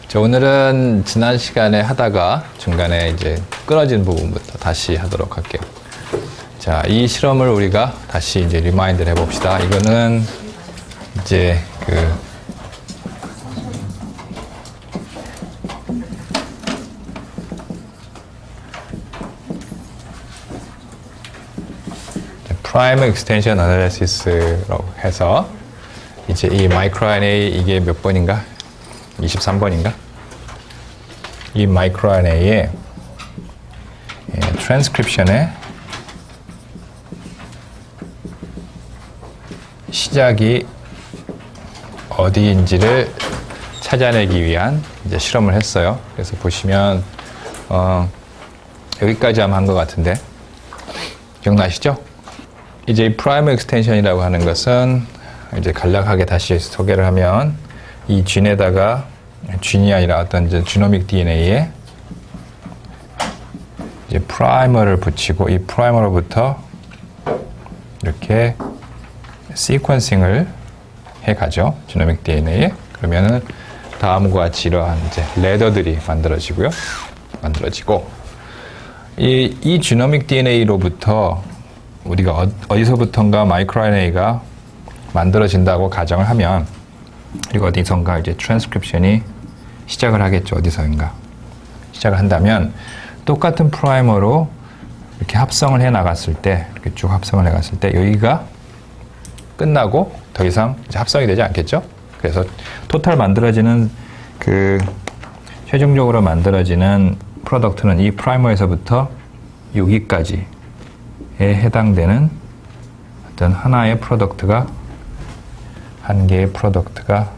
자, 오늘은 지난 시간에 하다가 중간에 이제 끊어진 부분부터 다시 하도록 할게요. 자, 이 실험을 우리가 다시 이제 리마인드를 해봅시다. 이거는 이제 프라임 익스텐션 애널리시스라고 해서 이제 이 마이크로 RNA 이게 몇 번인가? 23번인가? 이 마이크로 RNA의 트랜스크립션의 시작이 어디인지를 찾아내기 위한 이제 실험을 했어요. 그래서 보시면 여기까지 아마 한 것 같은데 기억나시죠? 이제 이 프라임 익스텐션이라고 하는 것은 이제 간략하게 다시 소개를 하면 이 쥔에다가 쥔이 아니라 어떤 이제 지노믹 DNA에 이제 프라이머를 붙이고 이 프라이머로부터 이렇게 시퀀싱을 해가죠. 지노믹 DNA에. 그러면은 다음과 같이 이러한 이제 레더들이 만들어지고 이 지노믹 DNA로부터 우리가 어디서부턴가 마이크로 RNA가 만들어진다고 가정을 하면 그리고 어디선가 이제 트랜스크립션이 시작을 하겠죠. 어디서인가 시작을 한다면 똑같은 프라이머로 이렇게 합성을 해 나갔을 때 이렇게 쭉 합성을 해 갔을 때 여기가 끝나고 더 이상 이제 합성이 되지 않겠죠. 그래서 토탈 만들어지는 최종적으로 만들어지는 프로덕트는 이 프라이머에서부터 여기까지에 해당되는 어떤 하나의 프로덕트가 한 개의 프로덕트가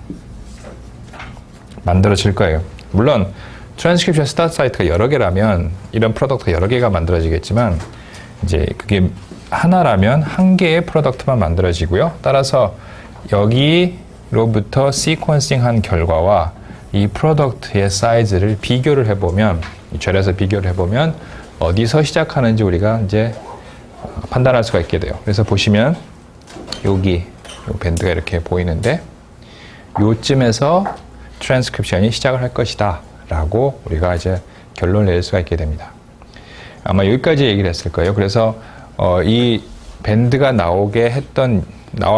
만들어질 거예요. 물론 트랜스크립션 스타트 사이트가 여러 개라면 이런 프로덕트가 여러 개가 만들어지겠지만 이제 그게 하나라면 한 개의 프로덕트만 만들어지고요. 따라서 여기로부터 시퀀싱한 결과와 이 프로덕트의 사이즈를 비교를 해보면 이 절에서 비교를 해보면 어디서 시작하는지 우리가 이제 판단할 수가 있게 돼요. 그래서 보시면 여기 요 밴드가 이렇게 보이는데 요쯤에서 트랜스크립션이 시작을 할 것이다 라고 우리가 이제 결론을 낼 수가 있게 됩니다. 아마 여기까지 얘기를 했을 거예요. 그래서 이 밴드가 나올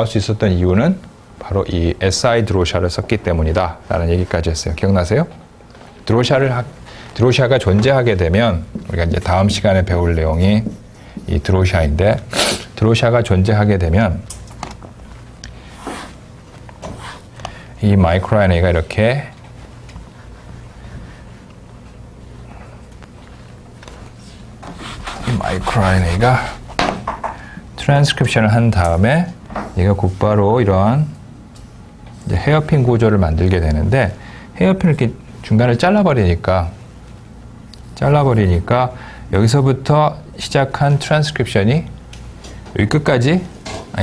수 있었던 이유는 바로 이 SI 드로샤를 썼기 때문이다 라는 얘기까지 했어요. 기억나세요? 드로샤가 존재하게 되면 우리가 이제 다음 시간에 배울 내용이 이 드로샤인데 드로샤가 존재하게 되면 이 마이크로 RNA가 이렇게 마이크로 RNA가 트랜스크립션을 한 다음에 얘가 곧바로 이러한 이제 헤어핀 구조를 만들게 되는데 헤어핀을 이렇게 중간을 잘라버리니까 여기서부터 시작한 트랜스크립션이 여기 끝까지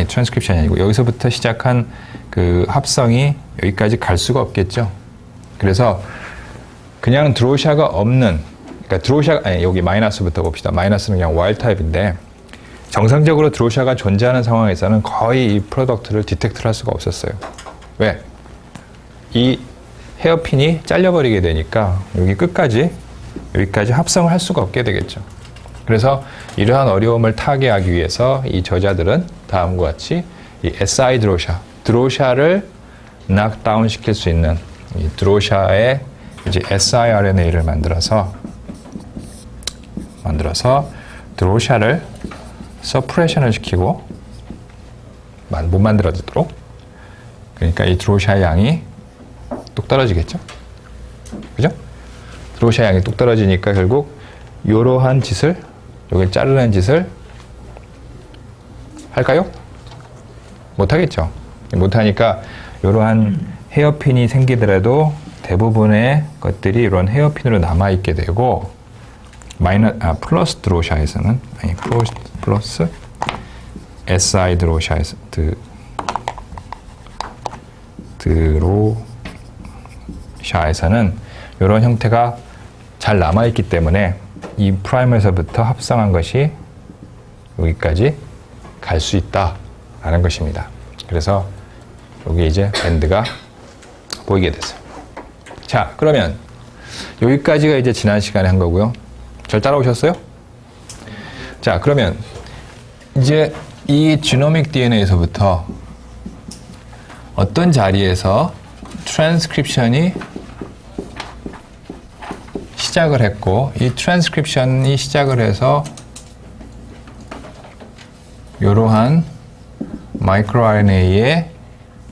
트랜스크립션이 아니고 여기서부터 시작한 그 합성이 여기까지 갈 수가 없겠죠. 그래서 그냥 드로샤가 없는 그러니까 여기 마이너스부터 봅시다. 마이너스는 그냥 와일드 타입인데 정상적으로 드로샤가 존재하는 상황에서는 거의 이 프로덕트를 디텍트를 할 수가 없었어요. 왜? 이 헤어핀이 잘려버리게 되니까 여기까지 합성을 할 수가 없게 되겠죠. 그래서 이러한 어려움을 타개하기 위해서 이 저자들은 다음과 같이 이 SI 드로샤를 락다운 시킬 수 있는 이 드로샤의 이제 siRNA를 만들어서 드로샤를 서프레션을 시키고 못 만들어지도록 그러니까 이 드로샤 양이 뚝 떨어지겠죠. 그죠? 드로샤 양이 뚝 떨어지니까 결국 이러한 짓을 여기 자르는 짓을 할까요? 못하겠죠. 못하니까 이러한 헤어핀이 생기더라도 대부분의 것들이 이런 헤어핀으로 남아있게 되고 플러스 드로샤에서는 플러스 SI 드로샤에서는 이런 형태가 잘 남아있기 때문에 이 프라임에서부터 합성한 것이 여기까지 갈 수 있다라는 것입니다. 그래서 여기 이제 밴드가 보이게 됐어요. 자, 그러면 여기까지가 이제 지난 시간에 한 거고요. 잘 따라오셨어요? 자, 그러면 이제 이 지노믹 DNA에서부터 어떤 자리에서 트랜스크립션이 시작을 했고, 이 트랜스크립션이 시작을 해서 이러한 마이크로 RNA의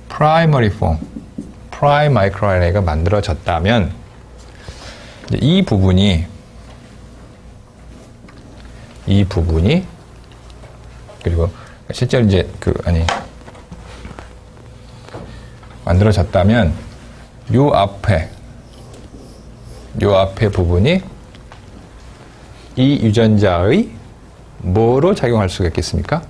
프라이머리 폼, 프라임 마이크로 RNA가 만들어졌다면 이 부분이 그리고 실제로 이제 만들어졌다면 요 앞에 부분이 이 유전자의 뭐로 작용할 수가 있겠습니까?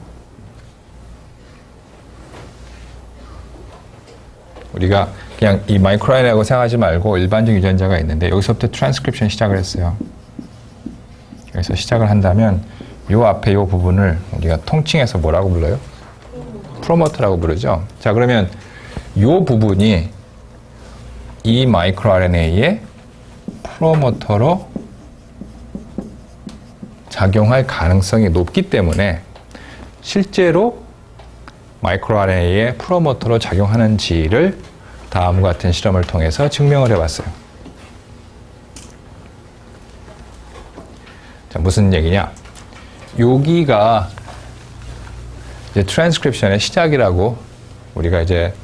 우리가 그냥 이 마이크로 RNA라고 생각하지 말고 일반적 유전자가 있는데 여기서부터 트랜스크립션 시작을 했어요. 그래서 시작을 한다면 요 앞에 요 부분을 우리가 통칭해서 뭐라고 불러요? 프로모터라고 부르죠. 자, 그러면 요 부분이 이 마이크로 RNA의 프로모터로 작용할 가능성이 높기 때문에 실제로 마이크로 RNA의 프로모터로 작용하는지를 다음과 같은 실험을 통해서 증명을 해봤어요. 자, 무슨 얘기냐? 여기가 이제 트랜스크립션의 시작이라고 우리가 이제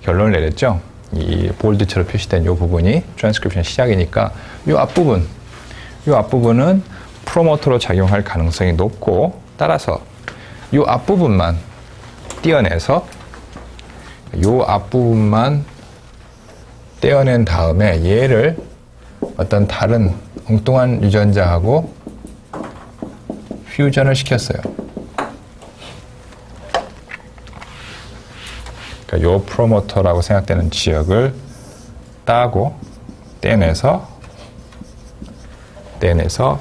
결론을 내렸죠. 이 볼드처럼 표시된 이 부분이 트랜스크립션 시작이니까 이 앞부분은 프로모터로 작용할 가능성이 높고, 따라서 이 앞부분만 떼어내서 이 앞부분만 떼어낸 다음에 얘를 어떤 다른 엉뚱한 유전자하고 퓨전을 시켰어요. 그러니까 요 프로모터라고 생각되는 지역을 떼내서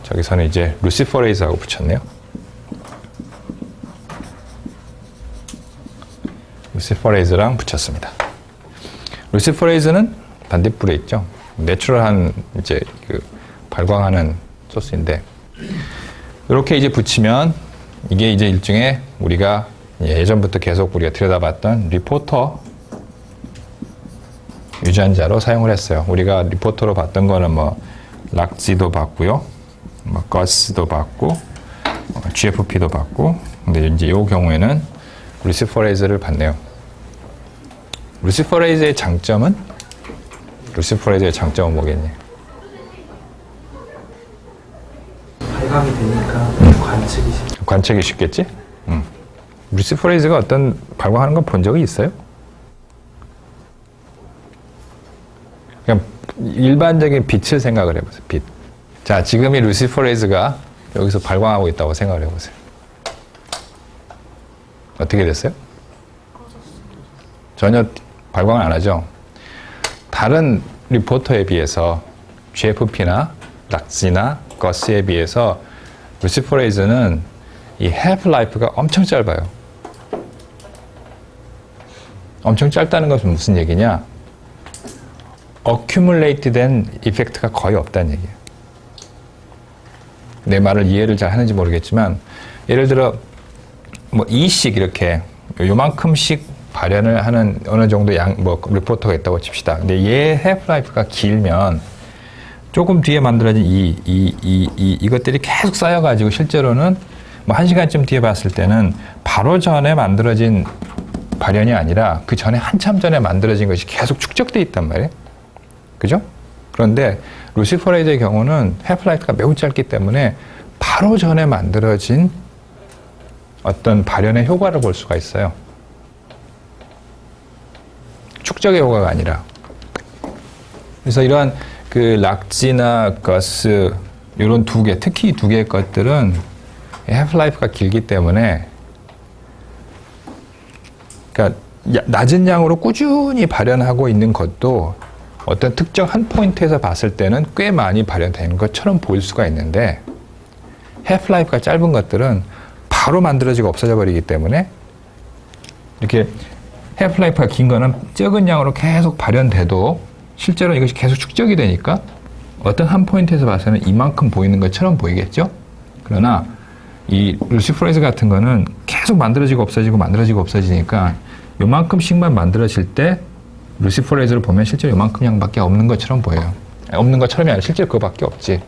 저기서는 이제 루시퍼레이즈하고 붙였네요. 루시퍼레이즈랑 붙였습니다. 루시퍼레이즈는 반딧불에 있죠. 내추럴한 이제 발광하는 소스인데, 이렇게 이제 붙이면 이게 이제 일종의 우리가 예전부터 계속 우리가 들여다봤던 리포터 유전자로 사용을 했어요. 우리가 리포터로 봤던 거는 뭐 락지도 봤고요, 뭐 거스도 봤고, GFP도 봤고, 근데 이제 이 경우에는 루시퍼레이즈를 봤네요. 루시퍼레이즈의 장점은 뭐겠니? 발광이 되니까 관측이 쉽겠지? 루시퍼레이즈가 어떤 발광하는 걸 본 적이 있어요? 그냥 일반적인 빛을 생각을 해보세요. 빛. 자, 지금 이 루시퍼레이즈가 여기서 발광하고 있다고 생각을 해보세요. 어떻게 됐어요? 전혀 발광을 안 하죠. 다른 리포터에 비해서 GFP나 락지나 거스에 비해서 루시퍼레이즈는 이 half-life가 엄청 짧아요. 엄청 짧다는 것은 무슨 얘기냐? accumulate 된 이펙트가 거의 없다는 얘기예요. 내 말을 이해를 잘 하는지 모르겠지만, 예를 들어 뭐 2씩 이렇게 요만큼씩 발현을 하는 어느 정도 리포터가 있다고 칩시다. 근데 얘 half-life가 길면 조금 뒤에 만들어진 이것들이 계속 쌓여가지고 실제로는 뭐 1시간쯤 뒤에 봤을 때는 바로 전에 만들어진 발현이 아니라 그 전에 한참 전에 만들어진 것이 계속 축적돼 있단 말이에요. 그죠? 그런데 루시퍼레이즈의 경우는 half-life가 매우 짧기 때문에 바로 전에 만들어진 어떤 발현의 효과를 볼 수가 있어요. 축적의 효과가 아니라. 그래서 이러한 그 락지나 거스 이런 두 개, 특히 두 개의 것들은 half-life가 길기 때문에, 그러니까 낮은 양으로 꾸준히 발현하고 있는 것도 어떤 특정 한 포인트에서 봤을 때는 꽤 많이 발현되는 것처럼 보일 수가 있는데, half-life가 짧은 것들은 바로 만들어지고 없어져 버리기 때문에, 이렇게 half-life가 긴 거는 적은 양으로 계속 발현돼도 실제로 이것이 계속 축적이 되니까 어떤 한 포인트에서 봐서는 이만큼 보이는 것처럼 보이겠죠? 그러나 이 루시퍼레이즈 같은 거는 계속 만들어지고 없어지고 만들어지고 없어지니까 요만큼씩만 만들어질 때 루시퍼레이즈를 보면 실제로 요만큼 양밖에 없는 것처럼 보여요. 없는 것처럼이 아니라 실제로 그거밖에 없지.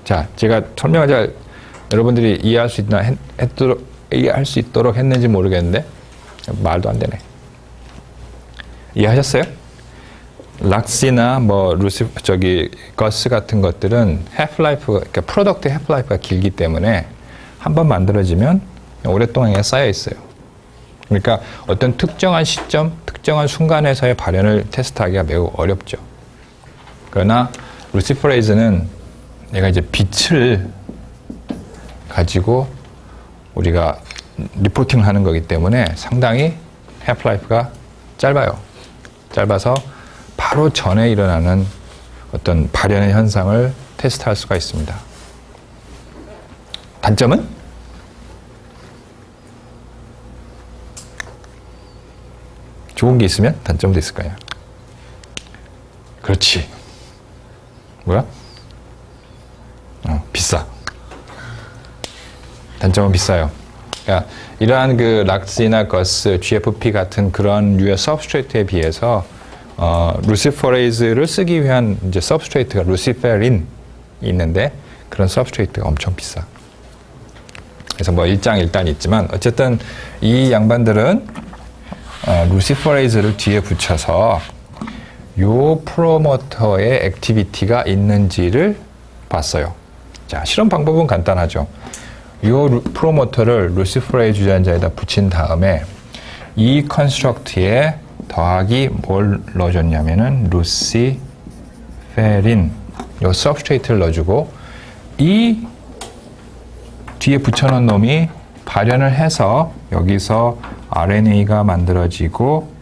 자, 제가 설명을 잘 여러분들이 이해할 수 있도록 했는지 모르겠는데 말도 안 되네. 이해하셨어요? 락시나 뭐 거스 같은 것들은 그러니까 프로덕트 해프라이프가 길기 때문에 한번 만들어지면 오랫동안 쌓여 있어요. 그러니까 어떤 특정한 시점, 특정한 순간에서의 발현을 테스트하기가 매우 어렵죠. 그러나 루시퍼레이즈는 내가 이제 빛을 가지고 우리가 리포팅을 하는 거기 때문에 상당히 해프라이프가 짧아요. 짧아서 바로 전에 일어나는 어떤 발현의 현상을 테스트할 수가 있습니다. 단점은? 좋은 게 있으면 단점도 있을 거야. 그렇지. 뭐야? 비싸. 단점은 비싸요. 그러니까 이러한 그 락시나 거스, GFP 같은 그런 류의 서브스트레이트에 비해서 루시퍼레이즈를 쓰기 위한 이제 서브스트레이트가 루시페린이 있는데 그런 서브스트레이트가 엄청 비싸. 그래서 뭐 일장일단이 있지만 어쨌든 이 양반들은 루시퍼레이즈를 뒤에 붙여서 요 프로모터의 액티비티가 있는지를 봤어요. 자, 실험 방법은 간단하죠. 요 프로모터를 루시퍼레이즈 유전자에다 붙인 다음에 이 컨스트럭트에 더하기 뭘 넣어줬냐면은 루시페린 요 서브스트레이트를 넣어주고 이 뒤에 붙여놓은 놈이 발현을 해서 여기서 RNA가 만들어지고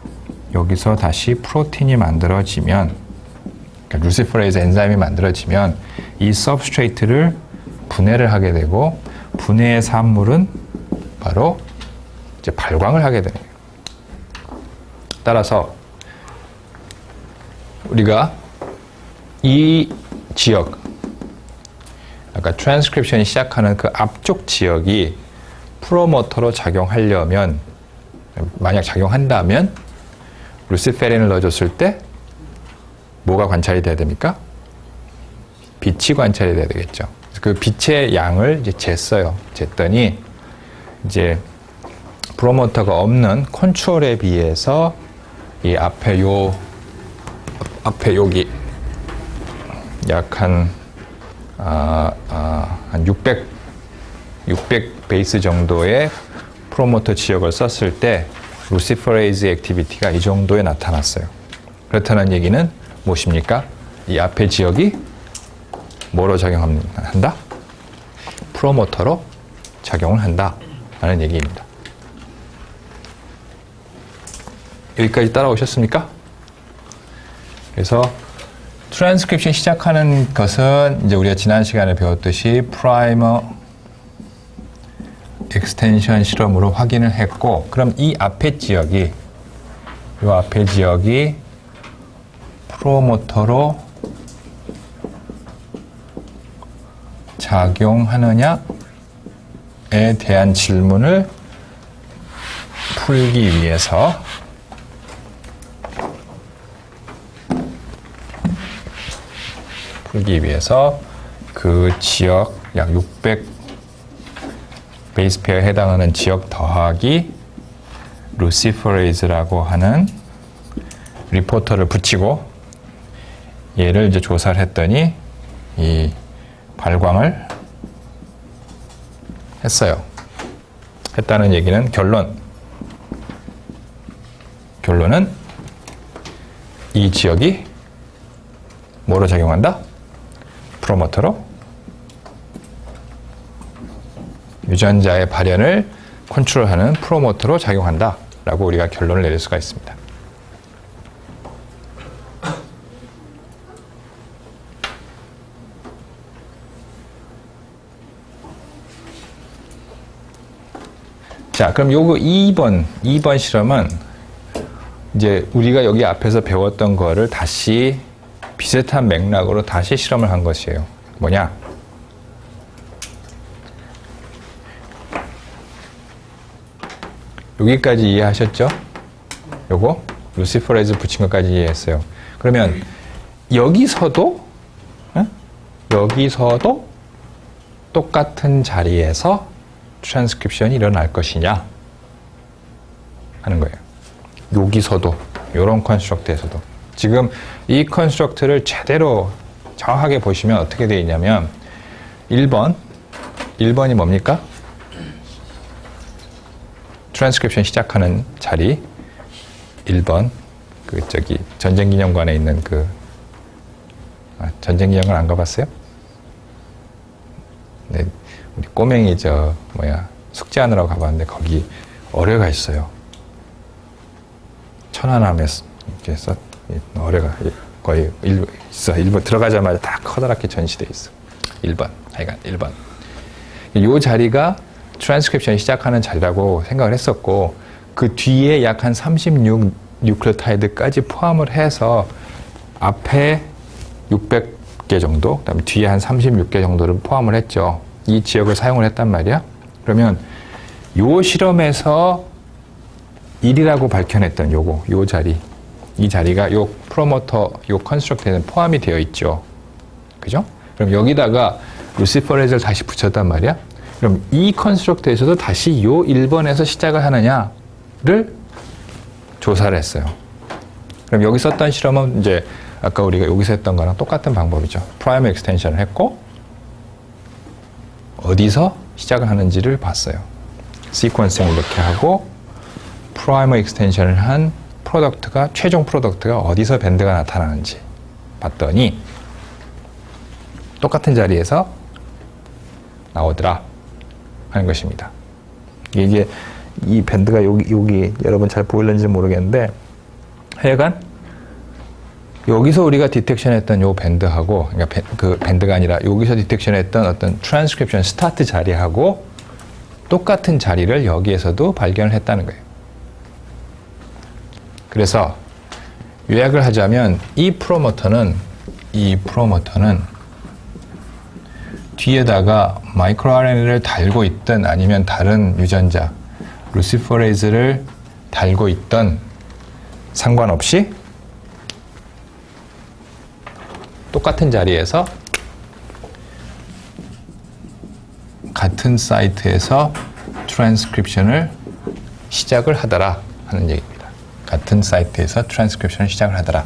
여기서 다시 프로틴이 만들어지면 그러니까 루시퍼레이즈 엔자임이 만들어지면 이 서브스트레이트를 분해를 하게 되고 분해의 산물은 바로 이제 발광을 하게 되는 거예요. 따라서 우리가 이 지역, 아까 트랜스크립션이 시작하는 그 앞쪽 지역이 프로모터로 작용하려면 만약 작용한다면 루시페린을 넣어줬을 때 뭐가 관찰이 돼야 됩니까? 빛이 관찰이 돼야 되겠죠. 그 빛의 양을 이제 쟀어요. 쟀더니 이제 프로모터가 없는 컨트롤에 비해서 이 앞에 여기 약 한 600 베이스 정도의 프로모터 지역을 썼을 때 루시퍼레이즈 액티비티가 이 정도에 나타났어요. 그렇다는 얘기는 무엇입니까? 이 앞에 지역이 뭐로 작용한다? 프로모터로 작용을 한다 라는 얘기입니다. 여기까지 따라오셨습니까? 그래서 트랜스크립션 시작하는 것은 이제 우리가 지난 시간에 배웠듯이 프라이머 익스텐션 실험으로 확인을 했고, 그럼 이 앞에 지역이 프로모터로 작용하느냐에 대한 질문을 풀기 위해서 그 지역 약 600 베이스 페어에 해당하는 지역 더하기 루시퍼레이즈라고 하는 리포터를 붙이고 얘를 이제 조사를 했더니 이 발광을 했어요. 했다는 얘기는 결론은 이 지역이 뭐로 작용한다? 프로모터로 유전자의 발현을 컨트롤하는 프로모터로 작용한다 라고 우리가 결론을 내릴 수가 있습니다. 자, 그럼 요거 2번 실험은 이제 우리가 여기 앞에서 배웠던 거를 다시 비슷한 맥락으로 다시 실험을 한 것이에요. 뭐냐? 여기까지 이해하셨죠? 요거 루시퍼레이즈 붙인 것까지 이해했어요. 그러면 여기서도 여기서도 똑같은 자리에서 트랜스크립션이 일어날 것이냐 하는 거예요. 여기서도 이런 컨스트럭트에서도 지금 이 컨스트럭트를 제대로 정확하게 보시면 어떻게 되어 있냐면 1번이 뭡니까? 트랜스크립션 시작하는 자리 1번 그 저기 전쟁기념관에 있는 그 전쟁기념관 안 가봤어요? 네, 우리 꼬맹이 숙제하느라고 가봤는데 거기 어뢰가 있어요. 천안함에 이렇게 해서 어뢰가 거의 있어. 일본 들어가자마자 다 커다랗게 전시돼 있어. 1번 하여간 1번 이 자리가 트랜스크립션이 시작하는 자리라고 생각을 했었고 그 뒤에 약 한 36 뉴클레오타이드까지 포함을 해서 앞에 600개 정도, 그다음에 뒤에 한 36개 정도를 포함을 했죠. 이 지역을 사용을 했단 말이야. 그러면 요 실험에서 1이라고 밝혀냈던 요 자리, 이 자리가 요 프로모터, 요 컨스트럭트에는 포함이 되어 있죠. 그죠? 그럼 여기다가 루시퍼레이즈를 다시 붙였단 말이야. 그럼 이 컨스트럭트에서도 다시 요 1번에서 시작을 하느냐를 조사를 했어요. 그럼 여기 썼던 실험은 이제 아까 우리가 여기서 했던 거랑 똑같은 방법이죠. 프라이머 익스텐션을 했고 어디서 시작을 하는지를 봤어요. 시퀀싱을 이렇게 하고 프라이머 익스텐션을 한 프로덕트가 최종 프로덕트가 어디서 밴드가 나타나는지 봤더니 똑같은 자리에서 나오더라 하는 것입니다. 이게 이 밴드가 여기 여러분 잘 보일는지 모르겠는데 하여간 여기서 우리가 디텍션했던 요 밴드하고 그러니까 그 밴드가 아니라 여기서 디텍션했던 어떤 트랜스크립션 스타트 자리하고 똑같은 자리를 여기에서도 발견을 했다는 거예요. 그래서 요약을 하자면 이 프로모터는 뒤에다가 마이크로 RNA를 달고 있든 아니면 다른 유전자 루시퍼레이즈를 달고 있던 상관없이 똑같은 자리에서 같은 사이트에서 트랜스크립션을 시작을 하더라 하는 얘기입니다. 같은 사이트에서 트랜스크립션을 시작을 하더라.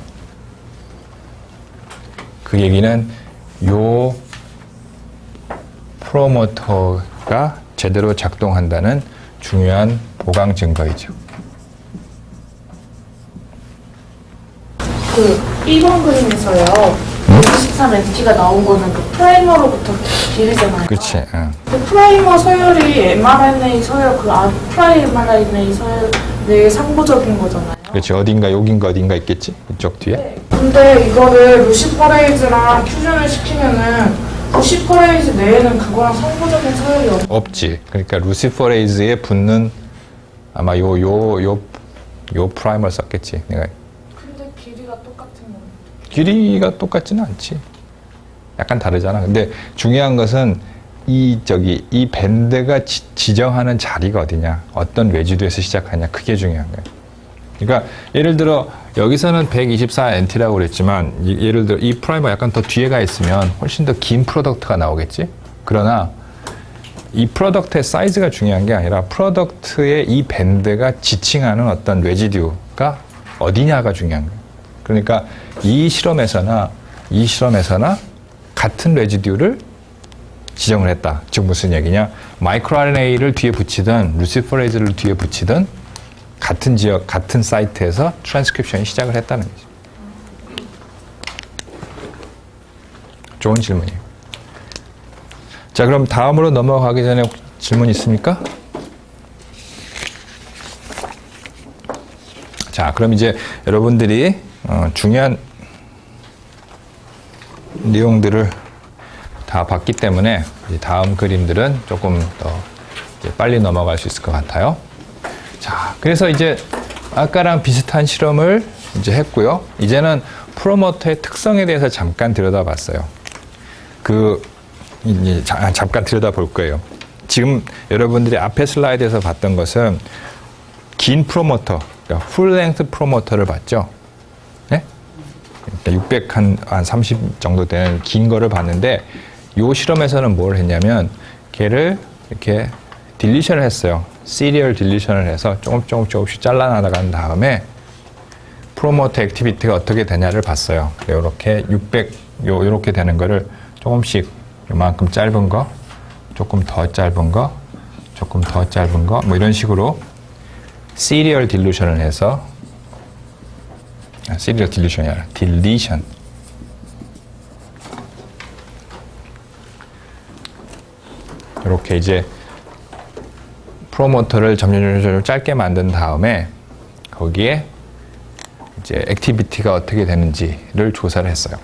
그 얘기는 요 프로모터가 제대로 작동한다는 중요한 보강 증거이죠. 그 1번 그림에서요. 23MT가 나온 거는 그 프라이머로부터 길이잖아요. 그렇지. 응. 그 프라이머 서열이 mRNA 서열, 프라이머RNA 서열의 상부적인 거잖아요. 그렇지. 어딘가 여긴가 어딘가 있겠지? 이쪽 뒤에. 네. 근데 이거를 루시퍼레이즈랑 퓨전을 시키면은 루시퍼레이즈 내에는 그거랑 상부적인 서열이 없지. 그러니까 루시퍼레이즈에 붙는 아마 요 프라이머를 썼겠지. 내가. 근데 길이가 똑같은 거. 길이가 똑같지는 않지. 약간 다르잖아. 근데 중요한 것은 이 밴드가 지정하는 자리가 어디냐, 어떤 레지두에서 시작하냐, 그게 중요한 거예요. 그러니까 예를 들어 여기서는 124NT라고 그랬지만 예를 들어 이 프라이머 약간 더 뒤에 가 있으면 훨씬 더 긴 프로덕트가 나오겠지. 그러나 이 프로덕트의 사이즈가 중요한 게 아니라 프로덕트의 이 밴드가 지칭하는 어떤 레지듀가 어디냐가 중요한 거예요. 그러니까 이 실험에서나 같은 레지듀를 지정을 했다. 즉 무슨 얘기냐? 마이크로 RNA를 뒤에 붙이든 루시퍼레이즈를 뒤에 붙이든 같은 지역, 같은 사이트에서 트랜스크립션이 시작을 했다는 거죠. 좋은 질문이에요. 자, 그럼 다음으로 넘어가기 전에 질문 있습니까? 자, 그럼 이제 여러분들이 중요한 내용들을 다 봤기 때문에 이제 다음 그림들은 조금 더 이제 빨리 넘어갈 수 있을 것 같아요. 자, 그래서 이제 아까랑 비슷한 실험을 이제 했고요. 이제는 프로모터의 특성에 대해서 잠깐 들여다봤어요. 이제 잠깐 들여다볼 거예요. 지금 여러분들이 앞에 슬라이드에서 봤던 것은 긴 프로모터, 그러니까 풀랭스 프로모터를 봤죠. 네? 그러니까 630 정도 되는 긴 거를 봤는데 이 실험에서는 뭘 했냐면 걔를 이렇게 딜리션을 했어요. 시리얼 딜리션을 해서 조금씩 잘라나간 다음에 프로모터 액티비티가 어떻게 되냐를 봤어요. 이렇게 600 이렇게 되는 거를 조금씩 요만큼 짧은 거, 조금 더 짧은 거, 조금 더 짧은 거, 뭐 이런 식으로 시리얼 딜루션을 해서 시리얼 딜루션이 아니라 딜리션. 이렇게 이제 프로모터를 점점 짧게 만든 다음에 거기에 이제 액티비티가 어떻게 되는지를 조사를 했어요.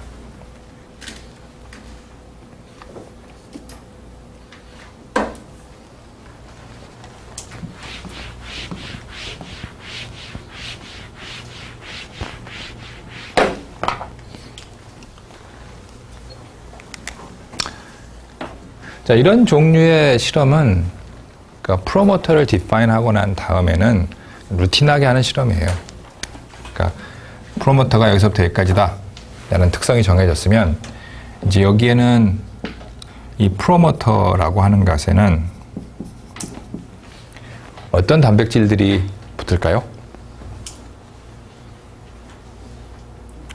자, 이런 종류의 실험은 그러니까 프로모터를 디파인하고 난 다음에는 루틴하게 하는 실험이에요. 그러니까 프로모터가 여기서부터 여기까지다 라는 특성이 정해졌으면 이제 여기에는 이 프로모터라고 하는 것에는 어떤 단백질들이 붙을까요?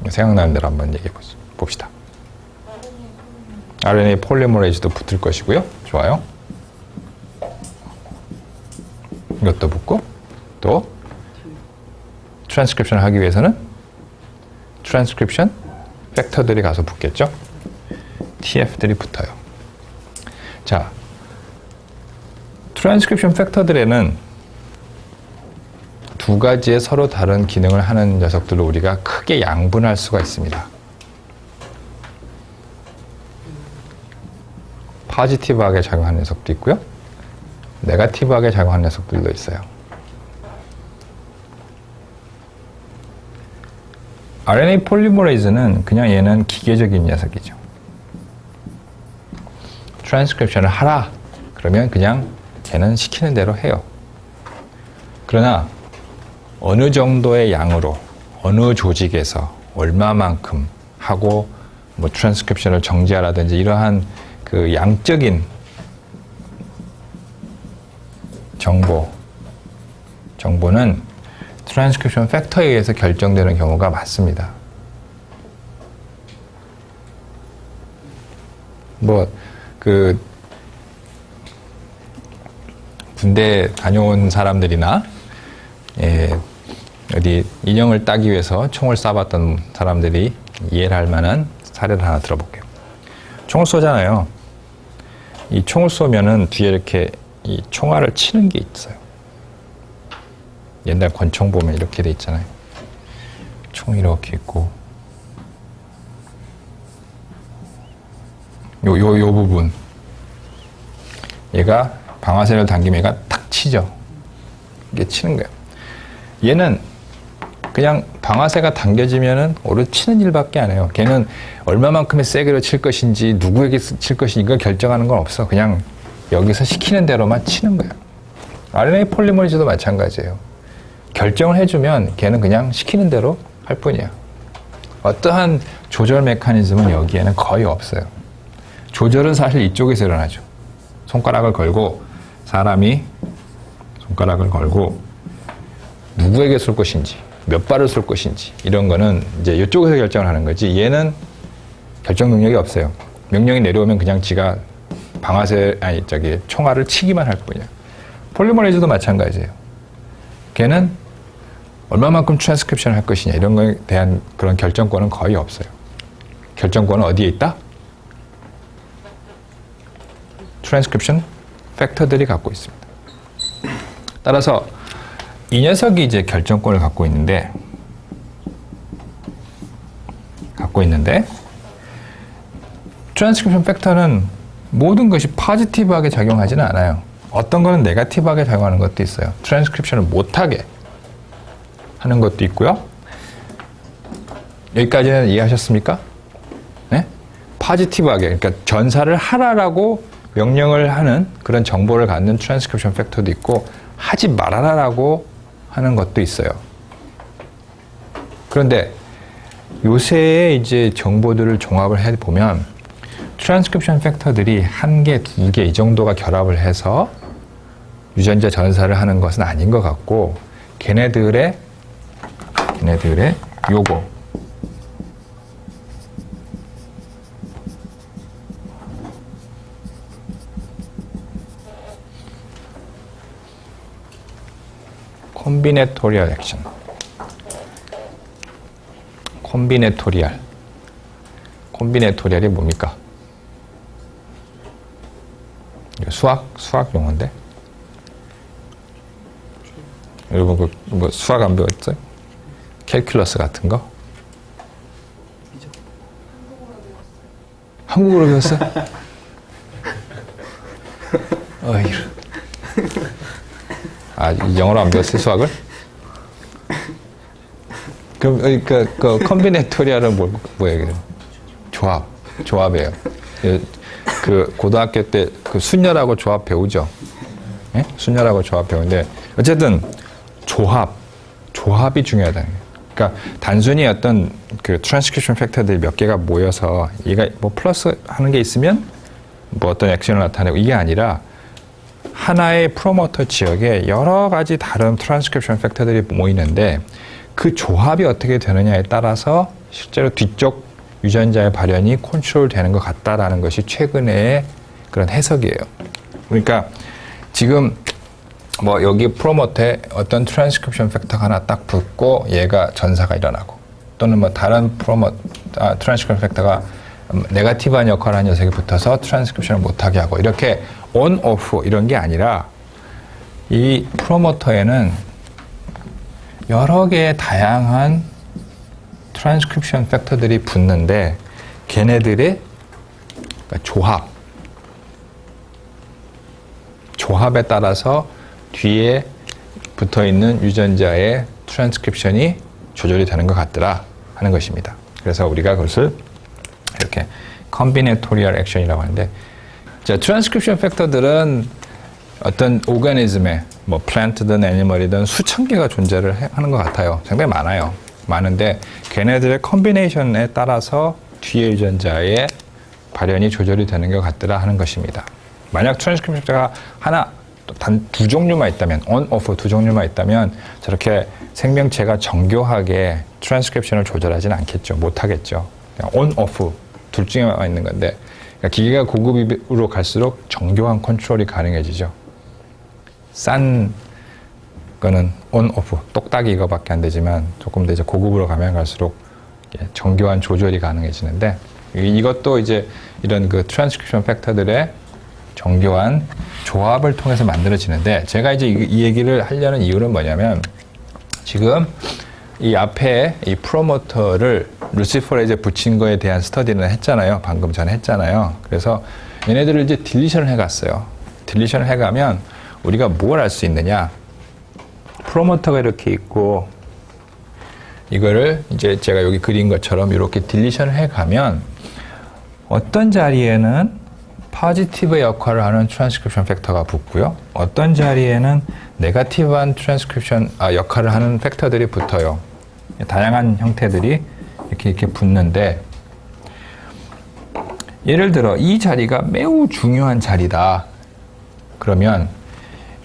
생각나는 대로 한번 얘기해 봅시다. RNA 폴리머레이즈도 붙을 것이고요. 좋아요. 이것도 붙고 또 트랜스크립션을 하기 위해서는 트랜스크립션 팩터들이 가서 붙겠죠. TF들이 붙어요. 자, 트랜스크립션 팩터들에는 두 가지의 서로 다른 기능을 하는 녀석들을 우리가 크게 양분할 수가 있습니다. 포지티브하게 작용하는 녀석도 있고요. 네거티브하게 작용하는 녀석들도 있어요. RNA 폴리머레이즈는 그냥 얘는 기계적인 녀석이죠. 트랜스크립션을 하라 그러면 그냥 걔는 시키는 대로 해요. 그러나 어느 정도의 양으로 어느 조직에서 얼마만큼 하고 뭐 트랜스크립션을 정지하라든지 이러한 그 양적인 정보는 트랜스크립션 팩터에 의해서 결정되는 경우가 많습니다. 군대 다녀온 사람들이나 어디 인형을 따기 위해서 총을 쏴봤던 사람들이 이해를 할 만한 사례를 하나 들어볼게요. 총을 쏘잖아요. 이 총을 쏘면은 뒤에 이렇게 이 총알을 치는 게 있어요. 옛날 권총 보면 이렇게 돼 있잖아요. 총이 이렇게 있고 요 부분 얘가 방아쇠를 당기면 얘가 탁 치죠. 이게 치는 거예요. 얘는 그냥 방아쇠가 당겨지면은 오래 치는 일밖에 안 해요. 걔는 얼마만큼의 세게로 칠 것인지 누구에게 칠 것인지 이걸 결정하는 건 없어. 그냥 여기서 시키는 대로만 치는 거예요. RNA 폴리머리즈도 마찬가지예요. 결정을 해주면 걔는 그냥 시키는 대로 할 뿐이야. 어떠한 조절 메커니즘은 여기에는 거의 없어요. 조절은 사실 이쪽에서 일어나죠. 손가락을 걸고 사람이 손가락을 걸고 누구에게 쏠 것인지 몇 발을 쏠 것인지 이런 거는 이제 이쪽에서 결정을 하는 거지 얘는 결정 능력이 없어요. 명령이 내려오면 그냥 지가 총알을 치기만 할 뿐이야. 폴리머레이즈도 마찬가지예요. 걔는 얼마만큼 트랜스크립션을 할 것이냐 이런 거에 대한 그런 결정권은 거의 없어요. 결정권은 어디에 있다? 트랜스크립션 팩터들이 갖고 있습니다. 따라서 이 녀석이 이제 결정권을 갖고 있는데 트랜스크립션 팩터는 모든 것이 포지티브하게 작용하지는 않아요. 어떤 거는 네거티브하게 작용하는 것도 있어요. 트랜스크립션을 못하게 하는 것도 있고요. 여기까지는 이해하셨습니까? 네? 파지티브하게, 그러니까 전사를 하라라고 명령을 하는 그런 정보를 갖는 트랜스크립션 팩터도 있고 하지 말아라라고 하는 것도 있어요. 그런데 요새의 이제 정보들을 종합을 해 보면 트랜스크립션 팩터들이 한 개, 두 개 이 정도가 결합을 해서 유전자 전사를 하는 것은 아닌 것 같고 걔네들의 요거 콤비네토리얼 액션 콤비네토리얼이 뭡니까? 수학 용어인데 여러분 뭐 수학 안 배웠어요? 캘큘러스 같은 거? 한국어로 배웠어요? 영어로 안 배웠어요, 수학을? 그럼 그 컴비네토리얼은 뭐예요? 조합이에요. 그 고등학교 때 그 순열하고 조합 배우죠. 예? 순열하고 조합 배우는데 어쨌든 조합이 중요하다는 거예요. 그러니까 단순히 어떤 그 트랜스크립션 팩터들이 몇 개가 모여서 얘가 뭐 플러스 하는 게 있으면 뭐 어떤 액션을 나타내고 이게 아니라 하나의 프로모터 지역에 여러 가지 다른 트랜스크립션 팩터들이 모이는데 그 조합이 어떻게 되느냐에 따라서 실제로 뒤쪽 유전자의 발현이 컨트롤 되는 것 같다라는 것이 최근의 그런 해석이에요. 그러니까 지금 뭐 여기 프로모터에 어떤 트랜스크립션 팩터가 하나 딱 붙고 얘가 전사가 일어나고 또는 뭐 다른 트랜스크립션 팩터가 네거티브한 역할을 하는 녀석이 붙어서 트랜스크립션을 못하게 하고 이렇게 온, 오프 이런 게 아니라 이 프로모터에는 여러 개의 다양한 트랜스크립션 팩터들이 붙는데 걔네들의 조합에 따라서 뒤에 붙어있는 유전자의 트랜스크립션이 조절이 되는 것 같더라 하는 것입니다. 그래서 우리가 그것을 이렇게 컴비네토리얼 액션이라고 하는데 자, 트랜스크립션 팩터들은 어떤 오가니즘에 뭐 플랜트든 애니멀이든 수천 개가 존재를 하는 것 같아요. 상당히 많아요. 많은데 걔네들의 컴비네이션에 따라서 뒤에 유전자의 발현이 조절이 되는 것 같더라 하는 것입니다. 만약 트랜스크립션 팩터가 하나 단 두 종류만 있다면 on, off 두 종류만 있다면 저렇게 생명체가 정교하게 트랜스크립션을 조절하지는 않겠죠. 못하겠죠. 그냥 on, off 둘 중에만 있는 건데 그러니까 기계가 고급으로 갈수록 정교한 컨트롤이 가능해지죠. 싼 거는 on, off, 똑딱이 이거밖에 안 되지만 조금 더 이제 고급으로 가면 갈수록 정교한 조절이 가능해지는데 이것도 이제 이런 그 트랜스크립션 팩터들의 정교한 조합을 통해서 만들어지는데 제가 이제 이 얘기를 하려는 이유는 뭐냐면 지금 이 앞에 이 프로모터를 루시퍼레이즈에 붙인 거에 대한 스터디는 했잖아요. 방금 전에 했잖아요. 그래서 얘네들을 이제 딜리션을 해갔어요. 딜리션을 해가면 우리가 뭘 알 수 있느냐? 프로모터가 이렇게 있고 이거를 이제 제가 여기 그린 것처럼 이렇게 딜리션을 해가면 어떤 자리에는 포지티브 역할을 하는 트랜스크립션 팩터가 붙고요. 어떤 자리에는 네거티브한 트랜스크립션 역할을 하는 팩터들이 붙어요. 다양한 형태들이 이렇게 붙는데 예를 들어 이 자리가 매우 중요한 자리다. 그러면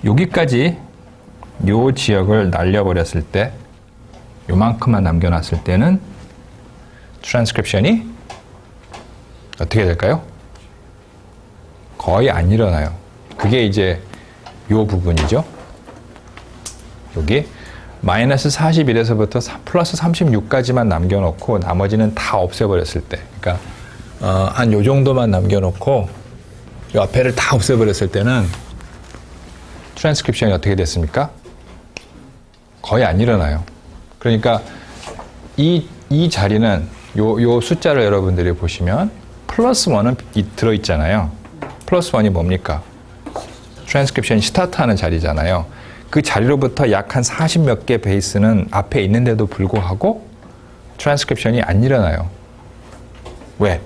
여기까지 요 지역을 날려버렸을 때 요만큼만 남겨놨을 때는 트랜스크립션이 어떻게 될까요? 거의 안 일어나요. 그게 이제 요 부분이죠. 여기 마이너스 41에서부터 플러스 36까지만 남겨놓고 나머지는 다 없애버렸을 때 그러니까 한 요 정도만 남겨놓고 요 앞에를 다 없애버렸을 때는 트랜스크립션이 어떻게 됐습니까? 거의 안 일어나요. 그러니까 이 자리는 요 숫자를 여러분들이 보시면 플러스 1은 들어있잖아요. 플러스 1이 뭡니까? 트랜스크립션이 스타트하는 자리잖아요. 그 자리로부터 약 한 40 몇 개 베이스는 앞에 있는데도 불구하고 트랜스크립션이 안 일어나요. 왜?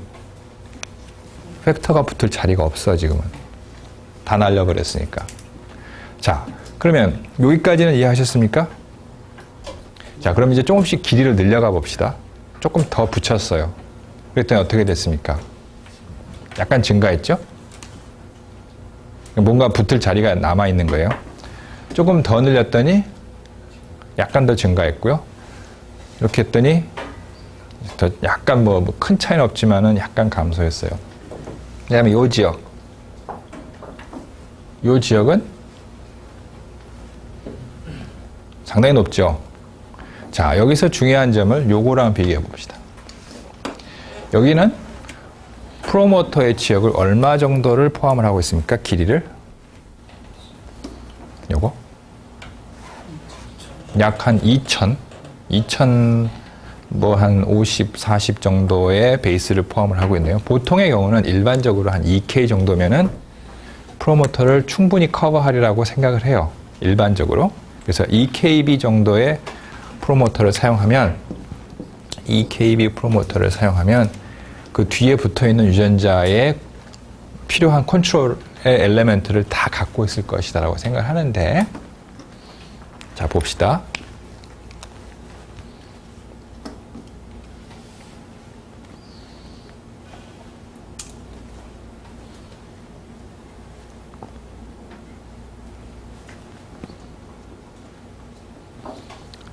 팩터가 붙을 자리가 없어, 지금은. 다 날려버렸으니까. 자, 그러면 여기까지는 이해하셨습니까? 자, 그럼 이제 조금씩 길이를 늘려가 봅시다. 조금 더 붙였어요. 그랬더니 어떻게 됐습니까? 약간 증가했죠? 뭔가 붙을 자리가 남아있는 거예요. 조금 더 늘렸더니 약간 더 증가했고요. 이렇게 했더니 더 약간 뭐 큰 차이는 없지만은 약간 감소했어요. 그 다음에 요 지역. 요 지역은 상당히 높죠. 자, 여기서 중요한 점을 요거랑 비교해 봅시다. 여기는 프로모터의 지역을 얼마 정도를 포함을 하고 있습니까? 길이를? 요거? 약 한 2000 뭐 한 50, 40 정도의 베이스를 포함을 하고 있네요. 보통의 경우는 일반적으로 한 2K 정도면은 프로모터를 충분히 커버하리라고 생각을 해요. 일반적으로. 그래서 2KB 정도의 프로모터를 사용하면 2KB 프로모터를 사용하면 그 뒤에 붙어 있는 유전자에 필요한 컨트롤의 엘리멘트를 다 갖고 있을 것이다라고 생각을 하는데, 자, 봅시다.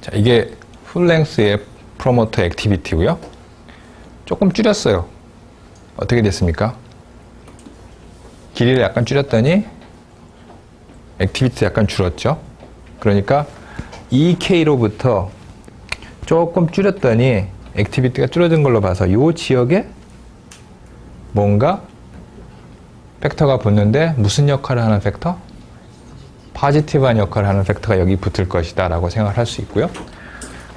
자, 이게 풀랭스의 프로모터 액티비티고요. 조금 줄였어요. 어떻게 됐습니까? 길이를 약간 줄였더니 액티비티 약간 줄었죠. 그러니까 2K로부터 조금 줄였더니 액티비티가 줄어든 걸로 봐서 이 지역에 뭔가 팩터가 붙는데 무슨 역할을 하는 팩터? 포지티브한 역할을 하는 팩터가 여기 붙을 것이다 라고 생각을 할 수 있고요.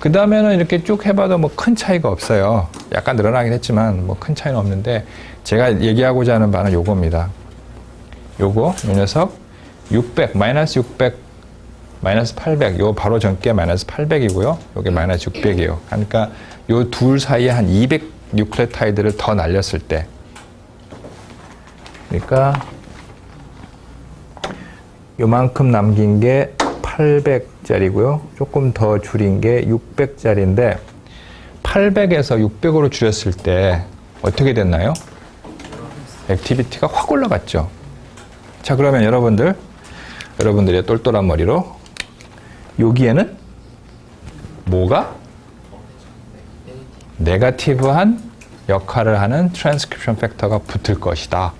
그 다음에는 이렇게 쭉 해봐도 뭐 큰 차이가 없어요. 약간 늘어나긴 했지만 뭐 큰 차이는 없는데, 제가 얘기하고자 하는 바는 요겁니다. 요거, 요 녀석 600, 마이너스 600, 마이너스 800, 요 바로 전께 마이너스 800이고요. 요게 마이너스 600이에요. 그러니까 요 둘 사이에 한 200 뉴클레오타이드를 더 날렸을 때, 그러니까 요만큼 남긴 게 800짜리고요. 조금 더 줄인 게 600짜리인데 800에서 600으로 줄였을 때 어떻게 됐나요? 액티비티가 확 올라갔죠. 자, 그러면 여러분들의 똘똘한 머리로 여기에는 뭐가? 네거티브한 역할을 하는 트랜스크립션 팩터가 붙을 것이다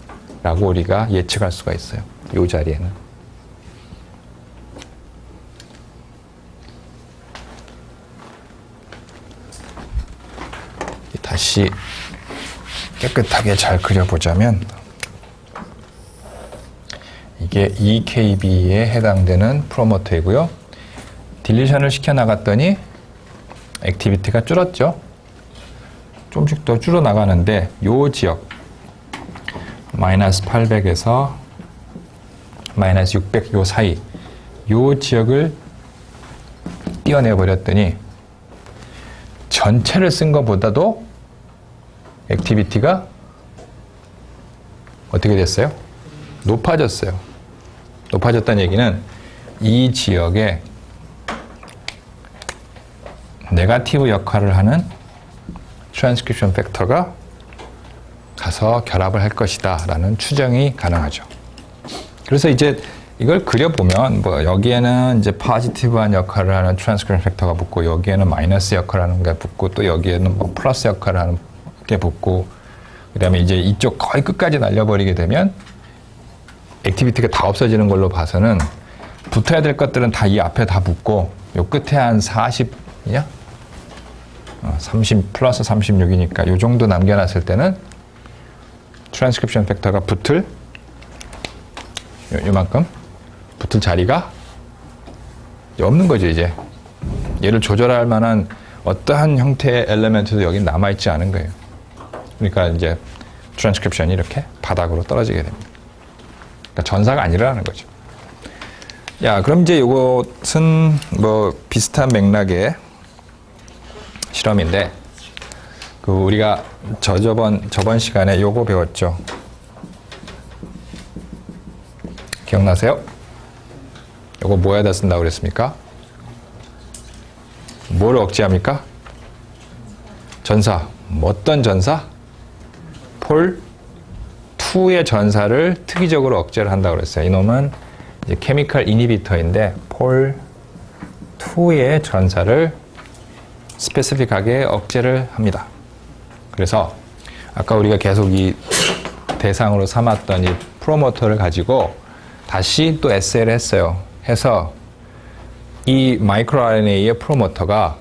라고 우리가 예측할 수가 있어요. 이 자리에는. 다시 깨끗하게 잘 그려보자면, 이게 2KB에 해당되는 프로모터이고요. 딜리션을 시켜나갔더니 액티비티가 줄었죠. 조금씩 더 줄어나가는데 요 지역 마이너스 800에서 마이너스 600 요 사이 요 지역을 띄어내버렸더니 전체를 쓴 것보다도 액티비티가 어떻게 됐어요? 높아졌어요. 높아졌다는 얘기는 이 지역에 네거티브 역할을 하는 트랜스크립션 팩터가 가서 결합을 할 것이다 라는 추정이 가능하죠. 그래서 이제 이걸 그려보면 뭐 여기에는 이제 포지티브한 역할을 하는 트랜스크립션 팩터가 붙고, 여기에는 마이너스 역할을 하는 게 붙고, 또 여기에는 뭐 플러스 역할을 하는 게 붙고, 그 다음에 이제 이쪽 거의 끝까지 날려버리게 되면 액티비티가 다 없어지는 걸로 봐서는 붙어야 될 것들은 다 이 앞에 다 붙고, 요 끝에 한 40이냐? 30 플러스 36이니까 요 정도 남겨놨을 때는 트랜스크립션 팩터가 붙을 요만큼 붙을 자리가 없는 거죠. 이제 얘를 조절할 만한 어떠한 형태의 엘리멘트도 여기 남아있지 않은 거예요. 그러니까 이제 트랜스크립션이 이렇게 바닥으로 떨어지게 됩니다. 그러니까 전사가 안 일어나는 거죠. 야, 그럼 이제 요것은 뭐 비슷한 맥락의 실험인데, 그 우리가 저번 시간에 요거 배웠죠. 기억나세요? 요거 뭐에다 쓴다고 그랬습니까? 뭐를 억제합니까? 전사. 어떤 전사? 폴 2의 전사를 특이적으로 억제를 한다고 그랬어요. 이놈은 이제 케미컬 이니비터인데 폴 2의 전사를 스페시픽하게 억제를 합니다. 그래서 아까 우리가 계속 이 대상으로 삼았던 이 프로모터를 가지고 다시 또 에세이를 했어요. 해서 이 마이크로 RNA의 프로모터가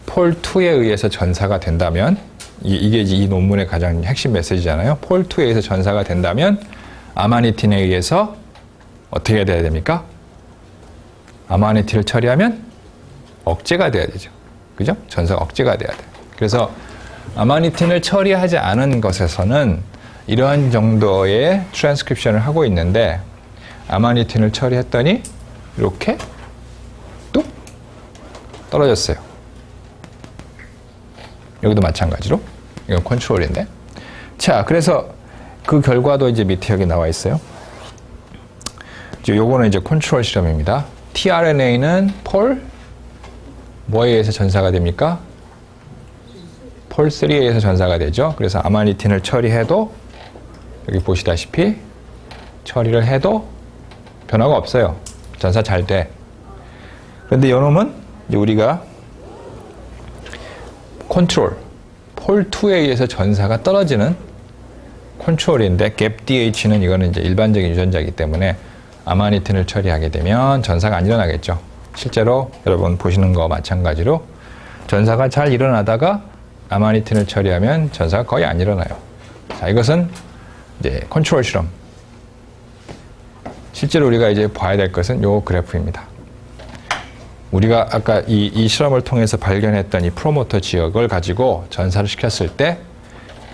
폴 2에 의해서 전사가 된다면, 이게 이제 이 논문의 가장 핵심 메시지잖아요. 폴 2에 의해서 전사가 된다면 아마니틴에 의해서 어떻게 돼야 됩니까? 아마니틴을 처리하면 억제가 돼야 되죠. 그죠? 전사가 억제가 돼야 돼요. 그래서 아마니틴을 처리하지 않은 것에서는 이러한 정도의 트랜스크립션을 하고 있는데, 아마니틴을 처리했더니 이렇게 뚝 떨어졌어요. 여기도 마찬가지로. 이건 컨트롤인데. 자, 그래서 그 결과도 이제 밑에 여기 나와 있어요. 요거는 이제 컨트롤 실험입니다. tRNA는 폴 뭐에 의해서 전사가 됩니까? 폴 3에 의해서 전사가 되죠. 그래서 아마니틴을 처리해도 여기 보시다시피 처리를 해도 변화가 없어요. 전사 잘 돼. 그런데 이놈은 이제 우리가 컨트롤 폴 2에 의해서 전사가 떨어지는 컨트롤인데 GAPDH는 이거는 이제 일반적인 유전자이기 때문에 아마니틴을 처리하게 되면 전사가 안 일어나겠죠. 실제로 여러분 보시는 거와 마찬가지로 전사가 잘 일어나다가 아마니틴을 처리하면 전사가 거의 안 일어나요. 자, 이것은 이제 컨트롤 실험. 실제로 우리가 이제 봐야 될 것은 요 그래프입니다. 우리가 아까 이 실험을 통해서 발견했던 이 프로모터 지역을 가지고 전사를 시켰을 때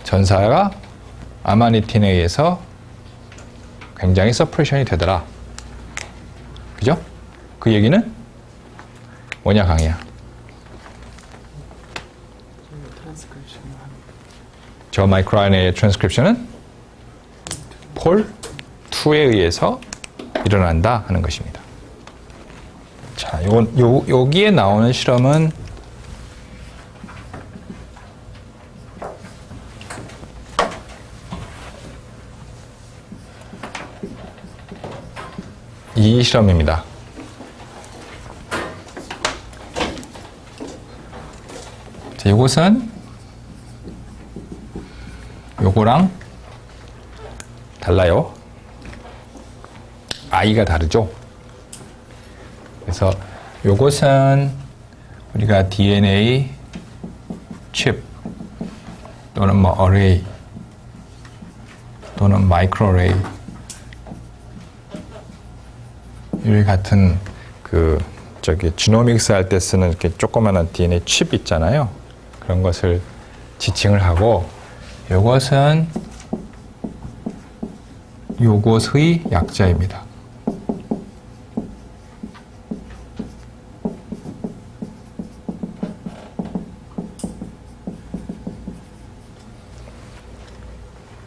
전사가 아마니틴에 의해서 굉장히 서프레션이 되더라. 그죠? 그 얘기는 뭐냐, 강의야? 저 마이크로 RNA의 트랜스크립션은 폴 2에 의해서 일어난다 하는 것입니다. 자, 여기에 나오는 실험은 이 실험입니다. 자, 이것은 요거랑 달라요. I가 다르죠. 그래서 요것은 우리가 DNA 칩 또는 뭐 어레이 또는 마이크로 어레이 이 같은 지노믹스 할 때 쓰는 이렇게 조그마한 DNA 칩 있잖아요. 그런 것을 지칭을 하고, 요것은 요것의 약자입니다.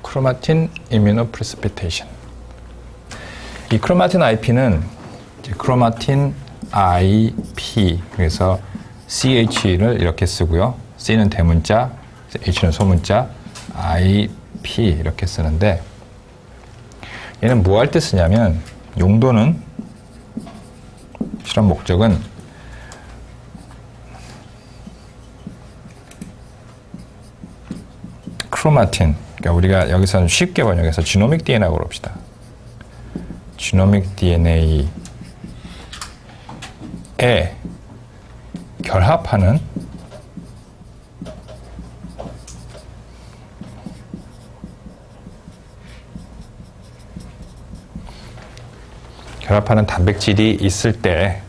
크로마틴 이뮤노 프레시피테이션. 이 크로마틴 IP는 크로마틴 IP, 그래서 CH를 이렇게 쓰고요. C는 대문자, H는 소문자, IP 이렇게 쓰는데, 얘는 뭐 할 때 쓰냐면, 용도는, 실험 목적은 크로마틴, 그러니까 우리가 여기서는 쉽게 번역해서 지노믹 DNA라고 그럽시다. 지노믹 DNA에 결합하는 단백질이 있을 때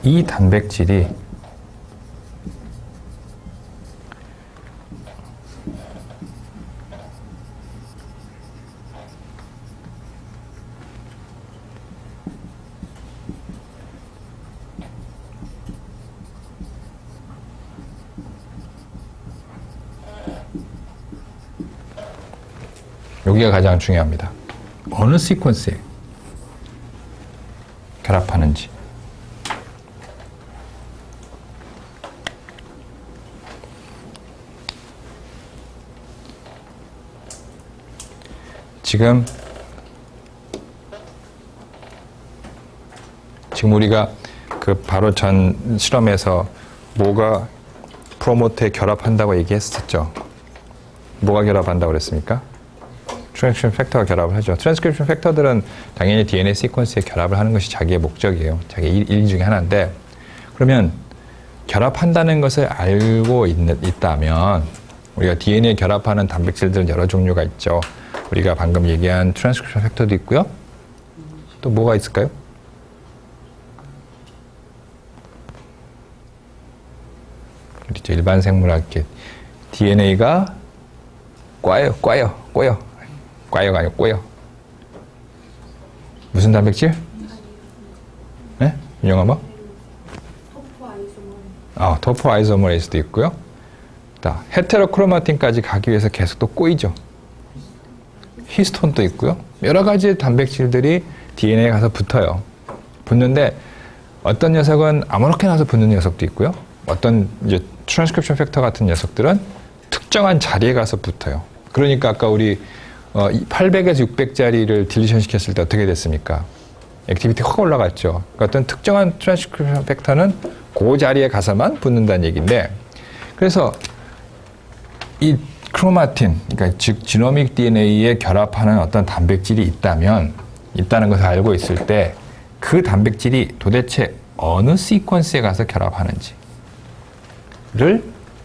이 단백질이 여기가 가장 중요합니다. 어느 시퀀스에 결합하는지. 지금 우리가 그 바로 전 실험에서 뭐가 프로모터에 결합한다고 얘기했었죠. 뭐가 결합한다고 그랬습니까? 트랜스크립션 팩터가 결합을 하죠. 트랜스크립션 팩터들은 당연히 DNA 시퀀스에 결합을 하는 것이 자기의 목적이에요. 자기 일 중에 하나인데, 그러면 결합한다는 것을 알고 있다면 우리가 DNA에 결합하는 단백질들은 여러 종류가 있죠. 우리가 방금 얘기한 트랜스크립션 팩터도 있고요. 또 뭐가 있을까요? 그렇죠. 일반 생물학계 DNA가 꼬여가 아니고 꼬여. 무슨 단백질? 네? 윤영아 뭐? 토포 아이소머레이스도 있고요. 헤테로크로마틴까지 가기 위해서 계속 또 꼬이죠. 히스톤도 있고요. 여러 가지 단백질들이 DNA에 가서 붙어요. 붙는데 어떤 녀석은 아무렇게나 와서 붙는 녀석도 있고요. 어떤 이제 트랜스크립션 팩터 같은 녀석들은 특정한 자리에 가서 붙어요. 그러니까 아까 우리 800에서 600짜리를 딜리션 시켰을 때 어떻게 됐습니까? 액티비티 확 올라갔죠. 그러니까 어떤 특정한 트랜스크립션 팩터는 그 자리에 가서만 붙는다는 얘기인데, 그래서 이 크로마틴, 그러니까 즉 지노믹 DNA에 결합하는 어떤 단백질이 있다는 것을 알고 있을 때 그 단백질이 도대체 어느 시퀀스에 가서 결합하는지를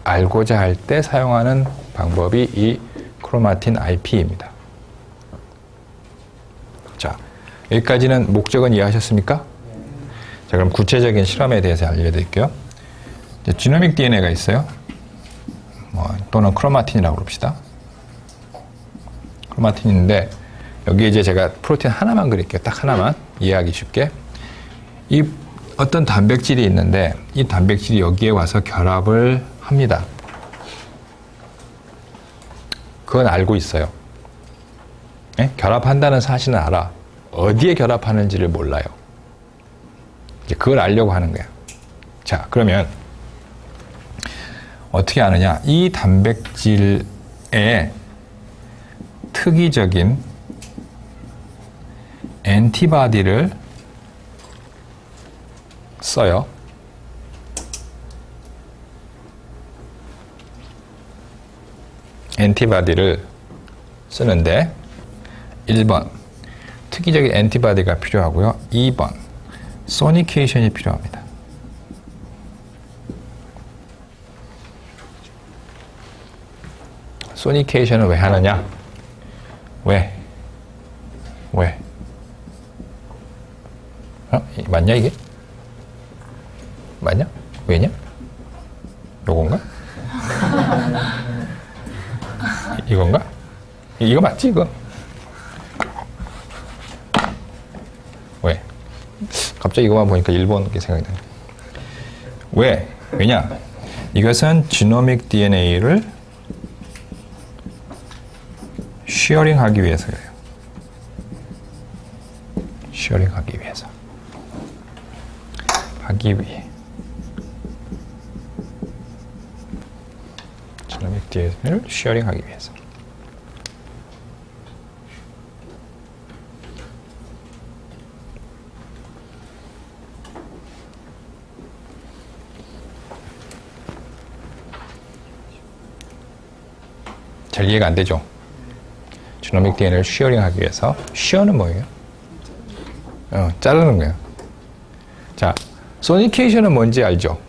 알고자 할 때 사용하는 방법이 이 크로마틴 IP입니다. 자, 여기까지는 목적은 이해하셨습니까? 자, 그럼 구체적인 실험에 대해서 알려드릴게요. 지노믹 DNA가 있어요. 또는 크로마틴이라고 그럽시다. 크로마틴인데 여기 이제 제가 프로틴 하나만 그릴게요. 딱 하나만 이해하기 쉽게. 이 어떤 단백질이 있는데 이 단백질이 여기에 와서 결합을 합니다. 그건 알고 있어요. 네? 결합한다는 사실은 알아. 어디에 결합하는지를 몰라요. 이제 그걸 알려고 하는 거야. 자, 그러면 어떻게 아느냐? 이 단백질에 특이적인 엔티바디를 써요. 엔티바디를 쓰는데 1번 특이적인 엔티바디가 필요하고요. 2번 소니케이션이 필요합니다. 소니케이션은 왜 하느냐? 왜? 맞냐 이게? 맞냐? 왜냐? 요건가? 이건가? 이거 맞지 이거? 왜? 갑자기 이거만 보니까 일본 게 생각이 나네. 왜? 왜냐? 이것은 지노믹 DNA를 쉬어링하기 위해서 그래요. 쉬어링하기 위해서. 하기 위해. 지노믹 DNA를 쉬어링하기 위해서. 잘 이해가 안 되죠? 지노믹 DNA를 쉬어링하기 위해서. 쉬어는 뭐예요? 자르는 거예요. 자, 소니케이션은 뭔지 알죠?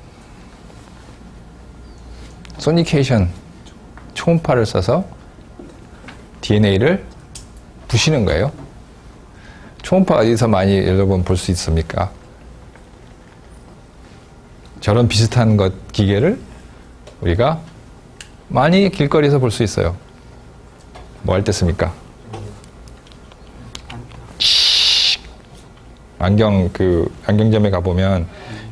소니케이션, 초음파를 써서 DNA를 부시는 거예요. 초음파 어디서 많이 여러분 볼 수 있습니까? 저런 비슷한 기계를 우리가 많이 길거리에서 볼 수 있어요. 뭐 할 때 씁니까? 안경점에 가보면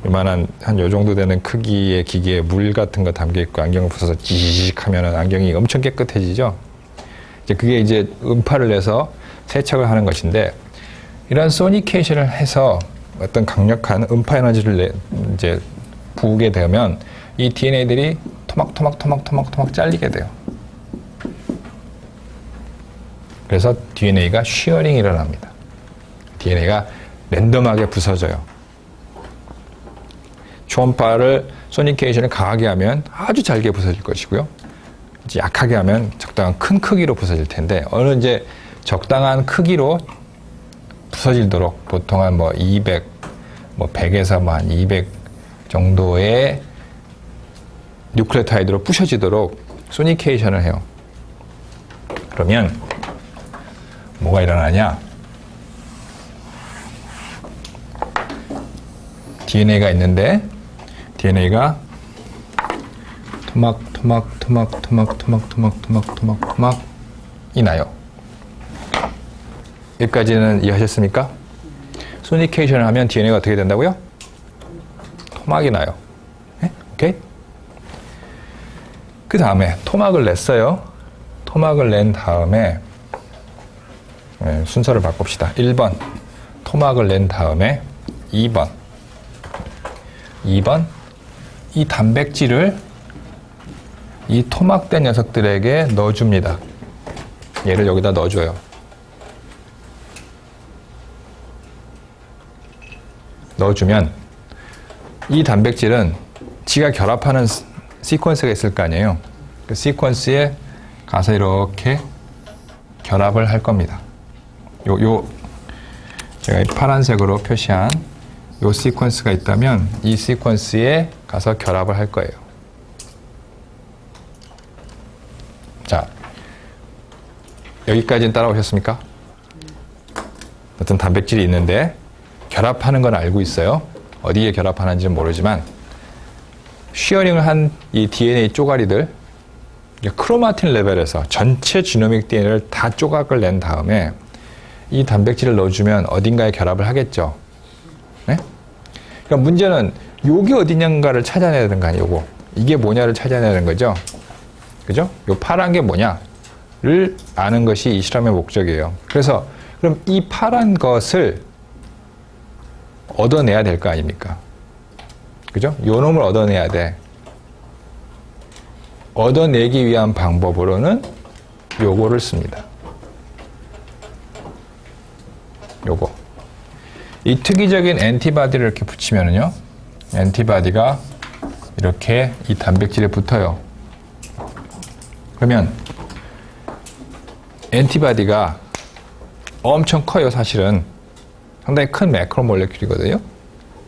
요만한 한 요 정도 되는 크기의 기계에 물 같은 거 담겨 있고 안경을 부숴서 지직 하면은 안경이 엄청 깨끗해지죠? 그게 이제 음파를 내서 세척을 하는 것인데, 이런 소니케이션을 해서 어떤 강력한 음파 에너지를 이제 부으게 되면 이 DNA들이 토막 잘리게 돼요. 그래서 DNA가 쉬어링이 일어납니다. DNA가 랜덤하게 부서져요. 초음파를 소니케이션을 강하게 하면 아주 잘게 부서질 것이고요. 이제 약하게 하면 적당한 큰 크기로 부서질 텐데, 어느 이제 적당한 크기로 부서지도록 보통 한 200, 100에서 한 200 정도의 뉴클레오타이드로 부셔지도록 소니케이션을 해요. 그러면 뭐가 일어나냐? DNA가 있는데 DNA가 토막이 나요. 여기까지는 이해하셨습니까? 소니케이션을 하면 DNA가 어떻게 된다고요? 토막이 나요. 네? 오케이? 그 다음에 토막을 냈어요. 토막을 낸 다음에 순서를 바꿉시다. 1번 토막을 낸 다음에 2번 이 단백질을 이 토막된 녀석들에게 넣어줍니다. 얘를 여기다 넣어줘요. 넣어주면 이 단백질은 지가 결합하는 시퀀스가 있을 거 아니에요. 그 시퀀스에 가서 이렇게 결합을 할 겁니다. 제가 이 파란색으로 표시한 요 시퀀스가 있다면 이 시퀀스에 가서 결합을 할 거예요. 자, 여기까지는 따라오셨습니까? 어떤 단백질이 있는데 결합하는 건 알고 있어요. 어디에 결합하는지는 모르지만 쉬어링을 한 이 DNA 쪼가리들, 크로마틴 레벨에서 전체 지노믹 DNA를 다 조각을 낸 다음에 이 단백질을 넣어주면 어딘가에 결합을 하겠죠. 네? 그러니까 문제는 요게 어디냐가를 찾아내야 되는 거 아니에요. 요거. 이게 뭐냐를 찾아내야 되는 거죠. 그죠? 요 파란 게 뭐냐를 아는 것이 이 실험의 목적이에요. 그래서 그럼 이 파란 것을 얻어내야 될 거 아닙니까? 그죠? 요 놈을 얻어내야 돼. 얻어내기 위한 방법으로는 요거를 씁니다. 요거. 이 특이적인 엔티바디를 이렇게 붙이면은요, 엔티바디가 이렇게 이 단백질에 붙어요. 그러면 엔티바디가 엄청 커요, 사실은. 상당히 큰 매크로몰레큘이거든요.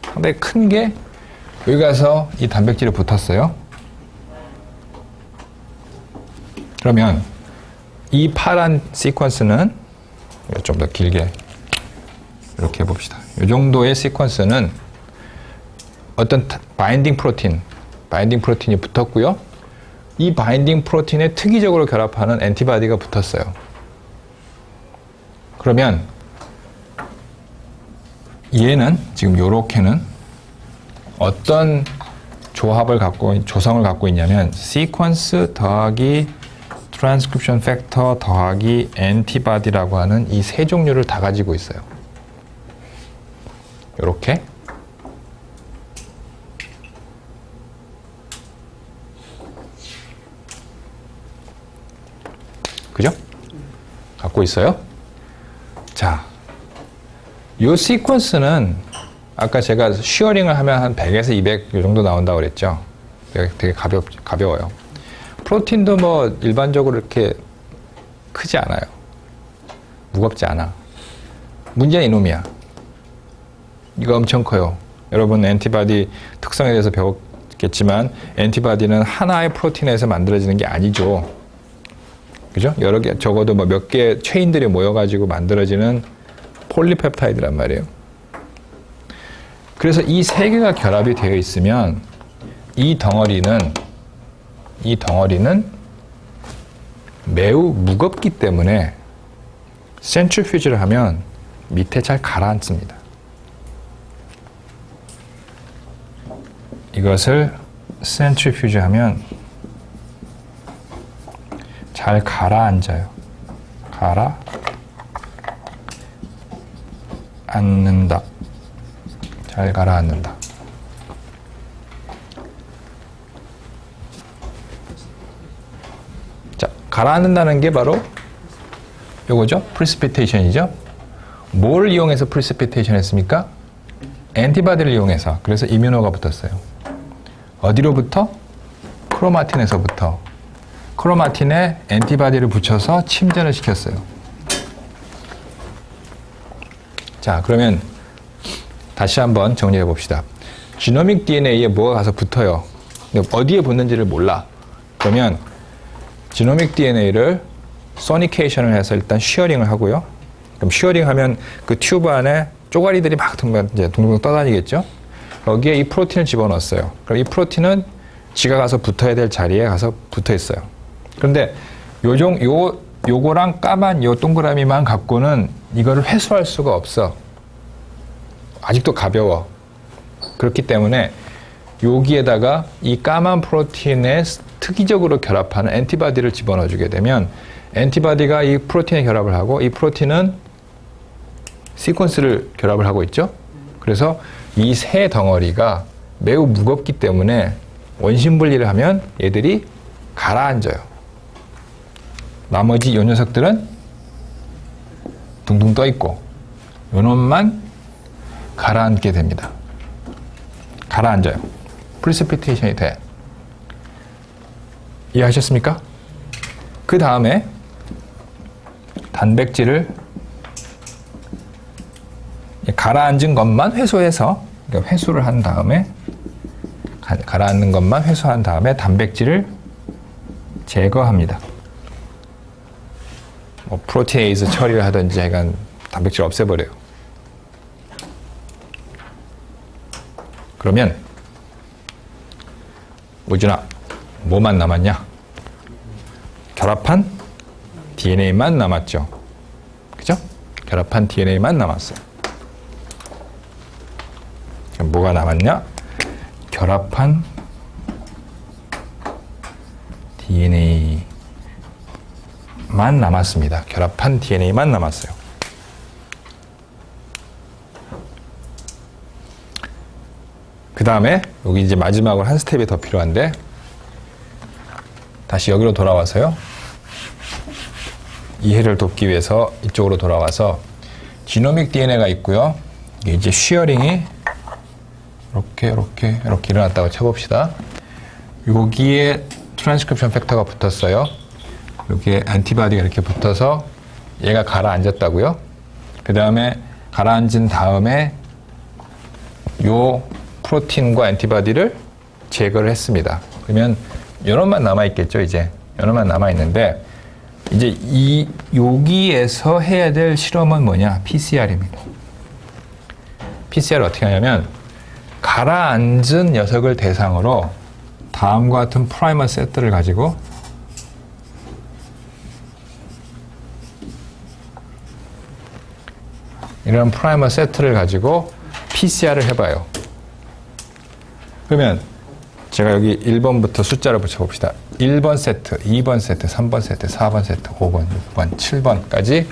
상당히 큰 게 여기 가서 이 단백질에 붙었어요. 그러면 이 파란 시퀀스는 좀 더 길게 이렇게 해봅시다. 이 정도의 시퀀스는 어떤 바인딩 프로틴이 붙었고요. 이 바인딩 프로틴에 특이적으로 결합하는 엔티바디가 붙었어요. 그러면 얘는 지금 요렇게는 어떤 조성을 갖고 있냐면 시퀀스 더하기 트랜스크립션 팩터 더하기 엔티바디라고 하는 이 세 종류를 다 가지고 있어요. 요렇게. 그죠? 갖고 있어요. 자, 요 시퀀스는 아까 제가 쉬어링을 하면 한 100에서 200 이 정도 나온다고 그랬죠. 되게 가벼워요. 프로틴도 뭐 일반적으로 이렇게 크지 않아요. 무겁지 않아. 문제는 이놈이야. 이거 엄청 커요. 여러분 엔티바디 특성에 대해서 배웠겠지만 엔티바디는 하나의 프로틴에서 만들어지는 게 아니죠. 그죠? 여러 개, 적어도 뭐 몇 개 체인들이 모여가지고 만들어지는 폴리펩타이드란 말이에요. 그래서 이 세 개가 결합이 되어 있으면 이 덩어리는 매우 무겁기 때문에 센트리퓨지를 하면 밑에 잘 가라앉습니다. 이것을 센트리퓨지 하면 잘 가라앉아요. 가라앉는다. 잘 가라앉는다. 자, 가라앉는다는 게 바로 요거죠? 프리시피테이션이죠? 뭘 이용해서 프리시피테이션 했습니까? 엔티바디를 이용해서. 그래서 이뮤노가 붙었어요. 어디로부터? 크로마틴에서부터. 크로마틴에 엔티바디를 붙여서 침전을 시켰어요. 자, 그러면 다시 한번 정리해 봅시다. 지노믹 DNA에 뭐가 가서 붙어요. 근데 어디에 붙는지를 몰라. 그러면 지노믹 DNA를 소니케이션을 해서 일단 쉬어링을 하고요. 그럼 쉬어링 하면 그 튜브 안에 쪼가리들이 막 이제 둥둥 떠다니겠죠? 여기에 이 프로틴을 집어넣었어요. 그럼 이 프로틴은 지가 가서 붙어야 될 자리에 가서 붙어 있어요. 그런데 요거랑 까만 요 동그라미만 갖고는 이거를 회수할 수가 없어. 아직도 가벼워. 그렇기 때문에 여기에다가 이 까만 프로틴에 특이적으로 결합하는 엔티바디를 집어넣어 주게 되면 엔티바디가 이 프로틴에 결합을 하고 이 프로틴은 시퀀스를 결합을 하고 있죠. 그래서 이 세 덩어리가 매우 무겁기 때문에 원심 분리를 하면 얘들이 가라앉아요. 나머지 요 녀석들은 둥둥 떠 있고 요놈만 가라앉게 됩니다. 가라앉아요. 프리시피테이션이 돼. 이해하셨습니까? 그 다음에 단백질을 가라앉은 것만 회수해서, 그러니까 회수를 한 다음에, 가라앉는 것만 회수한 다음에 단백질을 제거합니다. 뭐 프로테이즈 처리를 하든지 약간 단백질 없애버려요. 그러면 우준아, 뭐만 남았냐? 결합한 DNA만 남았죠. 그죠? 결합한 DNA만 남았어요. 그럼 뭐가 남았냐? 결합한 DNA만 남았습니다. 결합한 DNA만 남았어요. 그 다음에 여기 이제 마지막으로 한 스텝이 더 필요한데 다시 여기로 돌아와서요. 이해를 돕기 위해서 이쪽으로 돌아와서 지노믹 DNA가 있고요. 이게 이제 쉬어링이 이렇게 일어났다고 쳐봅시다. 여기에 트랜스크립션 팩터가 붙었어요. 여기에 안티바디가 이렇게 붙어서 얘가 가라앉았다고요. 그 다음에 가라앉은 다음에 요 프로틴과 안티바디를 제거를 했습니다. 그러면 요놈만 남아있겠죠, 이제. 요놈만 남아있는데, 이제 여기에서 해야 될 실험은 뭐냐? PCR입니다. PCR을 어떻게 하냐면, 가라앉은 녀석을 대상으로 다음과 같은 프라이머 세트를 가지고 이런 프라이머 세트를 가지고 PCR을 해봐요. 그러면 제가 여기 1번부터 숫자를 붙여봅시다. 1번 세트, 2번 세트, 3번 세트, 4번 세트, 5번, 6번, 7번까지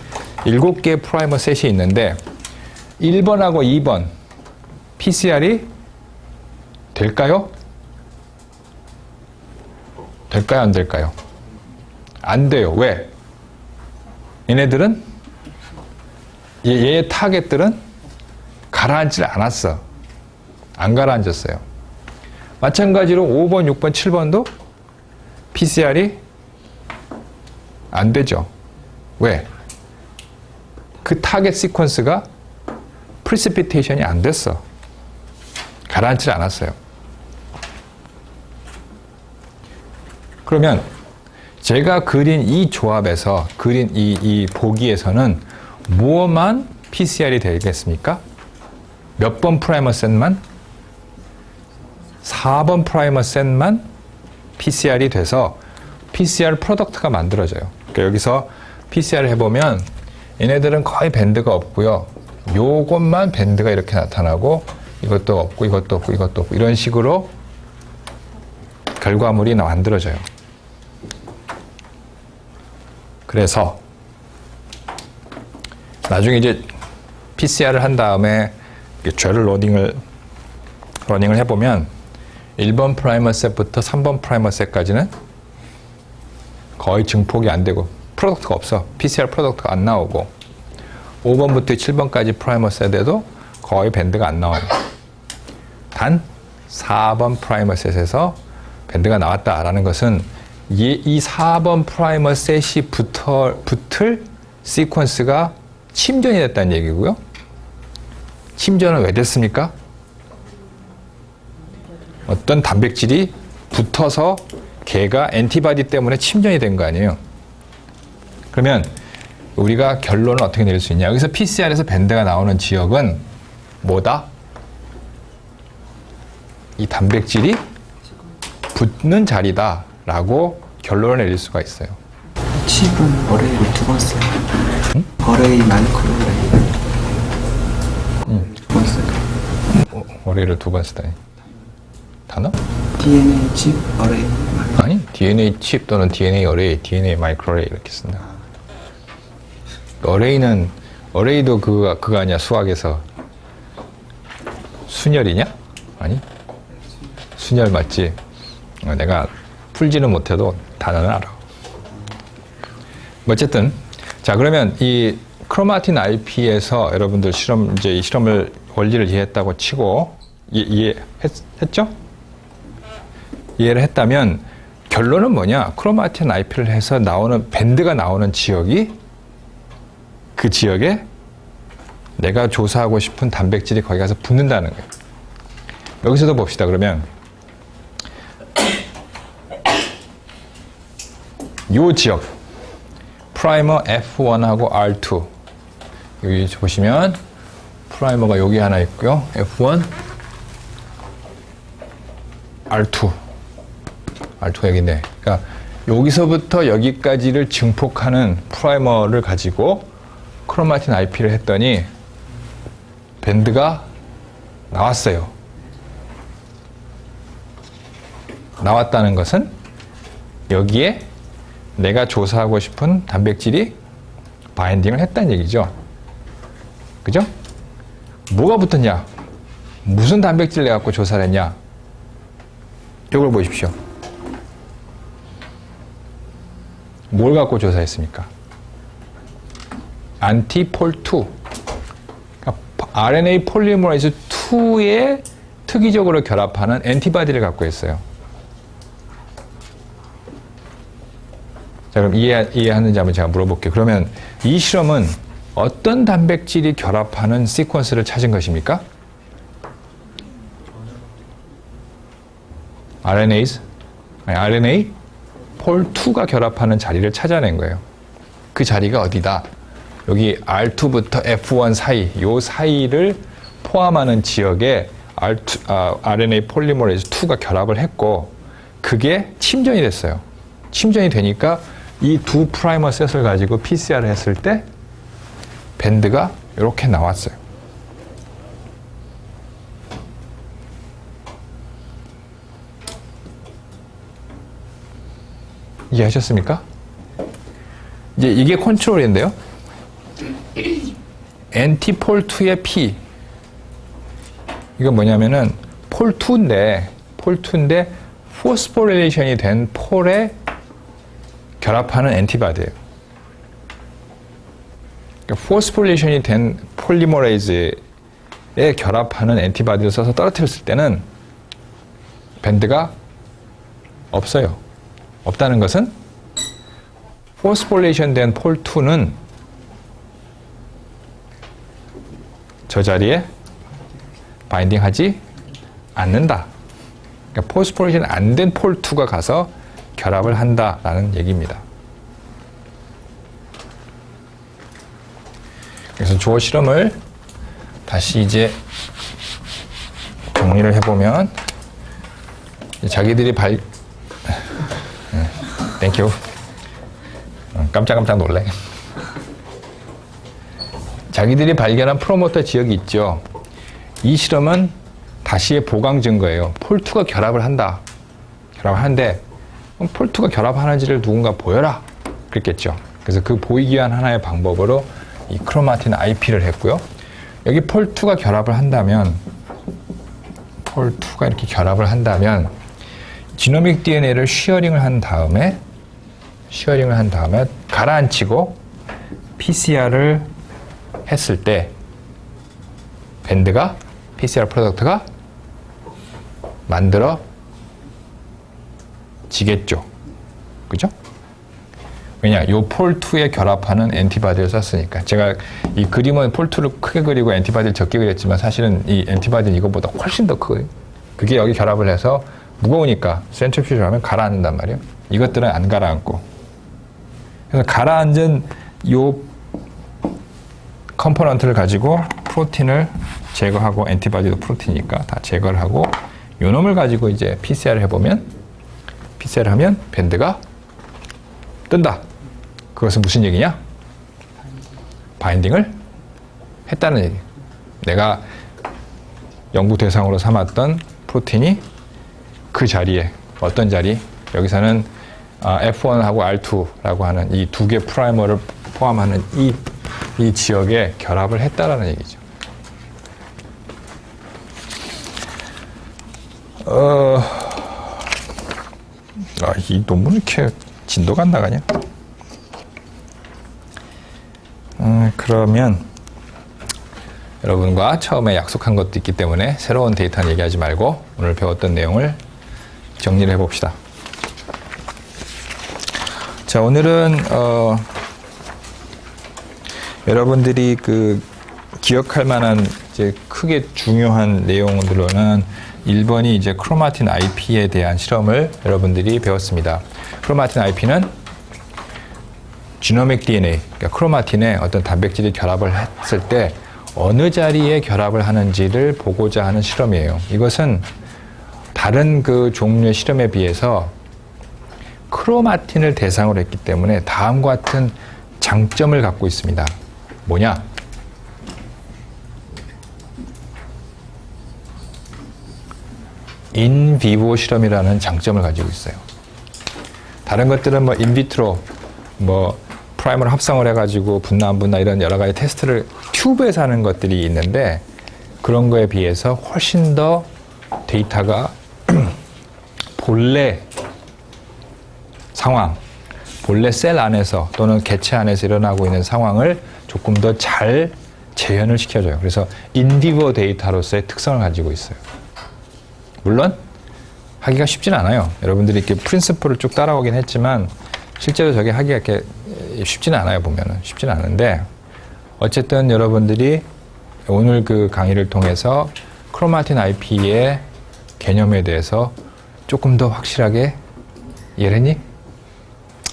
7개의 프라이머 셋이 있는데 1번하고 2번 PCR이 될까요? 될까요? 안 될까요? 안 돼요. 왜? 얘네들은 얘의 타겟들은 가라앉질 않았어. 안 가라앉았어요. 마찬가지로 5번, 6번, 7번도 PCR이 안 되죠. 왜? 그 타겟 시퀀스가 프리시피테이션이 안 됐어. 가라앉질 않았어요. 그러면 제가 그린 이 조합에서, 그린 이 보기에서는 무엇만 PCR이 되겠습니까? 몇 번 프라이머 셋만? 4번 프라이머 셋만 PCR이 돼서 PCR 프로덕트가 만들어져요. 그러니까 여기서 PCR을 해보면 얘네들은 거의 밴드가 없고요. 요것만 밴드가 이렇게 나타나고 이것도 없고 이것도 없고 이것도 없고 이런 식으로 결과물이 만들어져요. 그래서 나중에 이제 PCR을 한 다음에 죄를 러닝을 해보면 1번 프라이머셋부터 3번 프라이머셋까지는 거의 증폭이 안 되고 프로덕트가 없어. PCR 프로덕트가 안 나오고 5번부터 7번까지 프라이머셋에도 거의 밴드가 안 나와요. 단 4번 프라이머셋에서 밴드가 나왔다라는 것은 이 4번 프라이머셋이 붙을 시퀀스가 침전이 됐다는 얘기고요. 침전은 왜 됐습니까? 어떤 단백질이 붙어서 걔가 엔티바디 때문에 침전이 된 거 아니에요. 그러면 우리가 결론을 어떻게 내릴 수 있냐. 여기서 PCR에서 밴드가 나오는 지역은 뭐다? 이 단백질이 붙는 자리다 라고 결론을 내릴 수가 있어요. 칩은 어레이를 2번 써요. 응? 어레이 마이크로 어레이. 두 번 써요. 어레이를 2번 쓰다니. 단어? DNA 칩 어레이 마이크로. 아니, DNA 칩 또는 DNA 어레이, DNA 마이크로 어레이 이렇게 쓴다. 어레이도 그거 아니야, 수학에서. 순열이냐? 아니? 순열 맞지? 내가 풀지는 못해도 단어는 알아. 어쨌든, 자, 그러면 이 크로마틴 IP에서 여러분들 이 실험을 원리를 이해했다고 치고, 이해했죠? 이해를 했다면, 결론은 뭐냐? 크로마틴 IP를 해서 밴드가 나오는 지역이 그 지역에 내가 조사하고 싶은 단백질이 거기 가서 붙는다는 거예요. 여기서도 봅시다. 그러면 이 지역 프라이머 F1하고 R2 여기 보시면 프라이머가 여기 하나 있고요. F1 R2가 여기 있네. 그러니까 여기서부터 여기까지를 증폭하는 프라이머를 가지고 크로마틴 IP를 했더니 밴드가 나왔어요. 나왔다는 것은 여기에 내가 조사하고 싶은 단백질이 바인딩을 했다는 얘기죠. 그죠? 뭐가 붙었냐? 무슨 단백질 내가 갖고 조사를 했냐? 이걸 보십시오. 뭘 갖고 조사했습니까? 안티폴2. 그러니까 RNA 폴리머레이즈 2에 특이적으로 결합하는 엔티바디를 갖고 있어요. 자, 그럼 이해하는지 한번 제가 물어볼게요. 그러면 이 실험은 어떤 단백질이 결합하는 시퀀스를 찾은 것입니까? RNA 폴2가 결합하는 자리를 찾아낸 거예요. 그 자리가 어디다? 여기 R2부터 F1 사이, 요 사이를 포함하는 지역에 RNA 폴리머레이즈 2가 결합을 했고, 그게 침전이 됐어요. 침전이 되니까 이 두 프라이머 셋을 가지고 PCR을 했을 때 밴드가 이렇게 나왔어요. 이해하셨습니까? 이제 이게 컨트롤인데요. 엔티폴2의 P. 이건 뭐냐면은 폴2인데 포스포릴레이션이 된 폴에 결합하는 엔티바디예요. 그러니까 포스포릴레이션이 된 폴리머레이즈에 결합하는 엔티바디를 써서 떨어뜨렸을 때는 밴드가 없어요. 없다는 것은 포스포릴레이션 된 폴2는 저 자리에 바인딩하지 않는다. 그러니까 포스포릴레이션 안 된 폴2가 가서 결합을 한다라는 얘기입니다. 그래서 저 실험을 다시 이제 정리를 해보면 자기들이 땡큐. 깜짝깜짝 놀래. 자기들이 발견한 프로모터 지역이 있죠. 이 실험은 다시의 보강 증거예요. 폴2가 결합을 한다. 결합을 하는데 폴2가 결합하는지를 누군가 보여라. 그랬겠죠. 그래서 그 보이기 위한 하나의 방법으로 이 크로마틴 IP를 했고요. 여기 폴2가 결합을 한다면 폴2가 이렇게 결합을 한다면 지노믹 DNA를 쉬어링을 한 다음에 가라앉히고 PCR을 했을 때 밴드가 PCR 프로덕트가 만들어지겠죠. 그죠? 왜냐, 요 폴2에 결합하는 엔티바디를 썼으니까. 제가 이 그림은 폴2를 크게 그리고 엔티바디를 적게 그렸지만 사실은 이 엔티바디는 이것보다 훨씬 더 크거든요. 그게 여기 결합을 해서 무거우니까 센트리퓨지를 하면 가라앉는단 말이에요. 이것들은 안 가라앉고. 그래서 가라앉은 요 컴포넌트를 가지고 프로틴을 제거하고, 엔티바디도 프로틴이니까 다 제거를 하고, 요 놈을 가지고 이제 PCR을 해보면, PCR을 하면 밴드가 뜬다. 그것은 무슨 얘기냐? 바인딩을 했다는 얘기. 내가 연구 대상으로 삼았던 프로틴이 그 자리에, 어떤 자리? 여기서는 F1하고 R2라고 하는 이 두 개 프라이머를 포함하는 이 지역에 결합을 했다라는 얘기죠. 이 논문 이렇게 진도가 안 나가냐? 그러면 여러분과 처음에 약속한 것도 있기 때문에 새로운 데이터는 얘기하지 말고 오늘 배웠던 내용을 정리를 해봅시다. 자, 오늘은 여러분들이 그 기억할 만한 이제 크게 중요한 내용들로는 1번이 이제 크로마틴 IP에 대한 실험을 여러분들이 배웠습니다. 크로마틴 IP는 지노믹 DNA, 그러니까 크로마틴에 어떤 단백질이 결합을 했을 때 어느 자리에 결합을 하는지를 보고자 하는 실험이에요. 이것은 다른 그 종류의 실험에 비해서 크로마틴을 대상으로 했기 때문에 다음과 같은 장점을 갖고 있습니다. 뭐냐? 인비보 실험이라는 장점을 가지고 있어요. 다른 것들은 뭐 인비트로, 뭐 프라이머를 합성을 해가지고 분나 안 분나 이런 여러 가지 테스트를 튜브에서 하는 것들이 있는데 그런 거에 비해서 훨씬 더 데이터가 본래 상황, 본래 셀 안에서 또는 개체 안에서 일어나고 있는 상황을 조금 더 잘 재현을 시켜줘요. 그래서 인비보 데이터로서의 특성을 가지고 있어요. 물론 하기가 쉽진 않아요. 여러분들이 이렇게 프린시플을 쭉 따라오긴 했지만 실제로 저게 하기가 이렇게 쉽지는 않아요. 보면은 쉽지는 않은데 어쨌든 여러분들이 오늘 그 강의를 통해서 크로마틴 IP의 개념에 대해서 조금 더 확실하게 이해했니?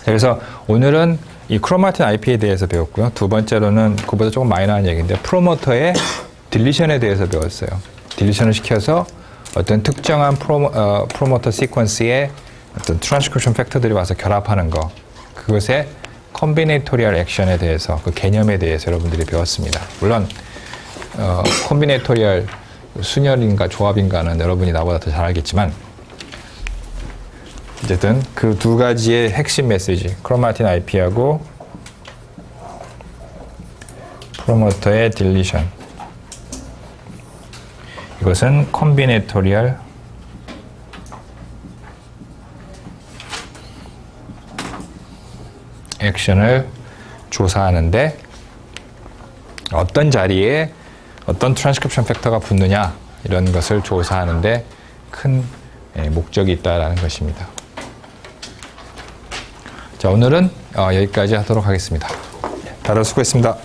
그래서 오늘은 이 크로마틴 IP에 대해서 배웠고요. 두 번째로는 그보다 조금 마이너한 얘기인데 프로모터의 딜리션에 대해서 배웠어요. 딜리션을 시켜서 어떤 특정한 프로모터 시퀀스에 어떤 트랜스크립션 팩터들이 와서 결합하는 거, 그것의 콤비네이토리얼 액션에 대해서, 그 개념에 대해서 여러분들이 배웠습니다. 물론 콤비네이토리얼 순열인가 조합인가는 여러분이 나보다 더 잘 알겠지만 어쨌든 그 두 가지의 핵심 메시지, 크로마틴 IP하고 프로모터의 딜리션, 이것은 콤비네이토리얼 액션을 조사하는데 어떤 자리에 어떤 트랜스크립션 팩터가 붙느냐 이런 것을 조사하는데 큰 목적이 있다는 것입니다. 자, 오늘은 여기까지 하도록 하겠습니다. 다들 수고했습니다.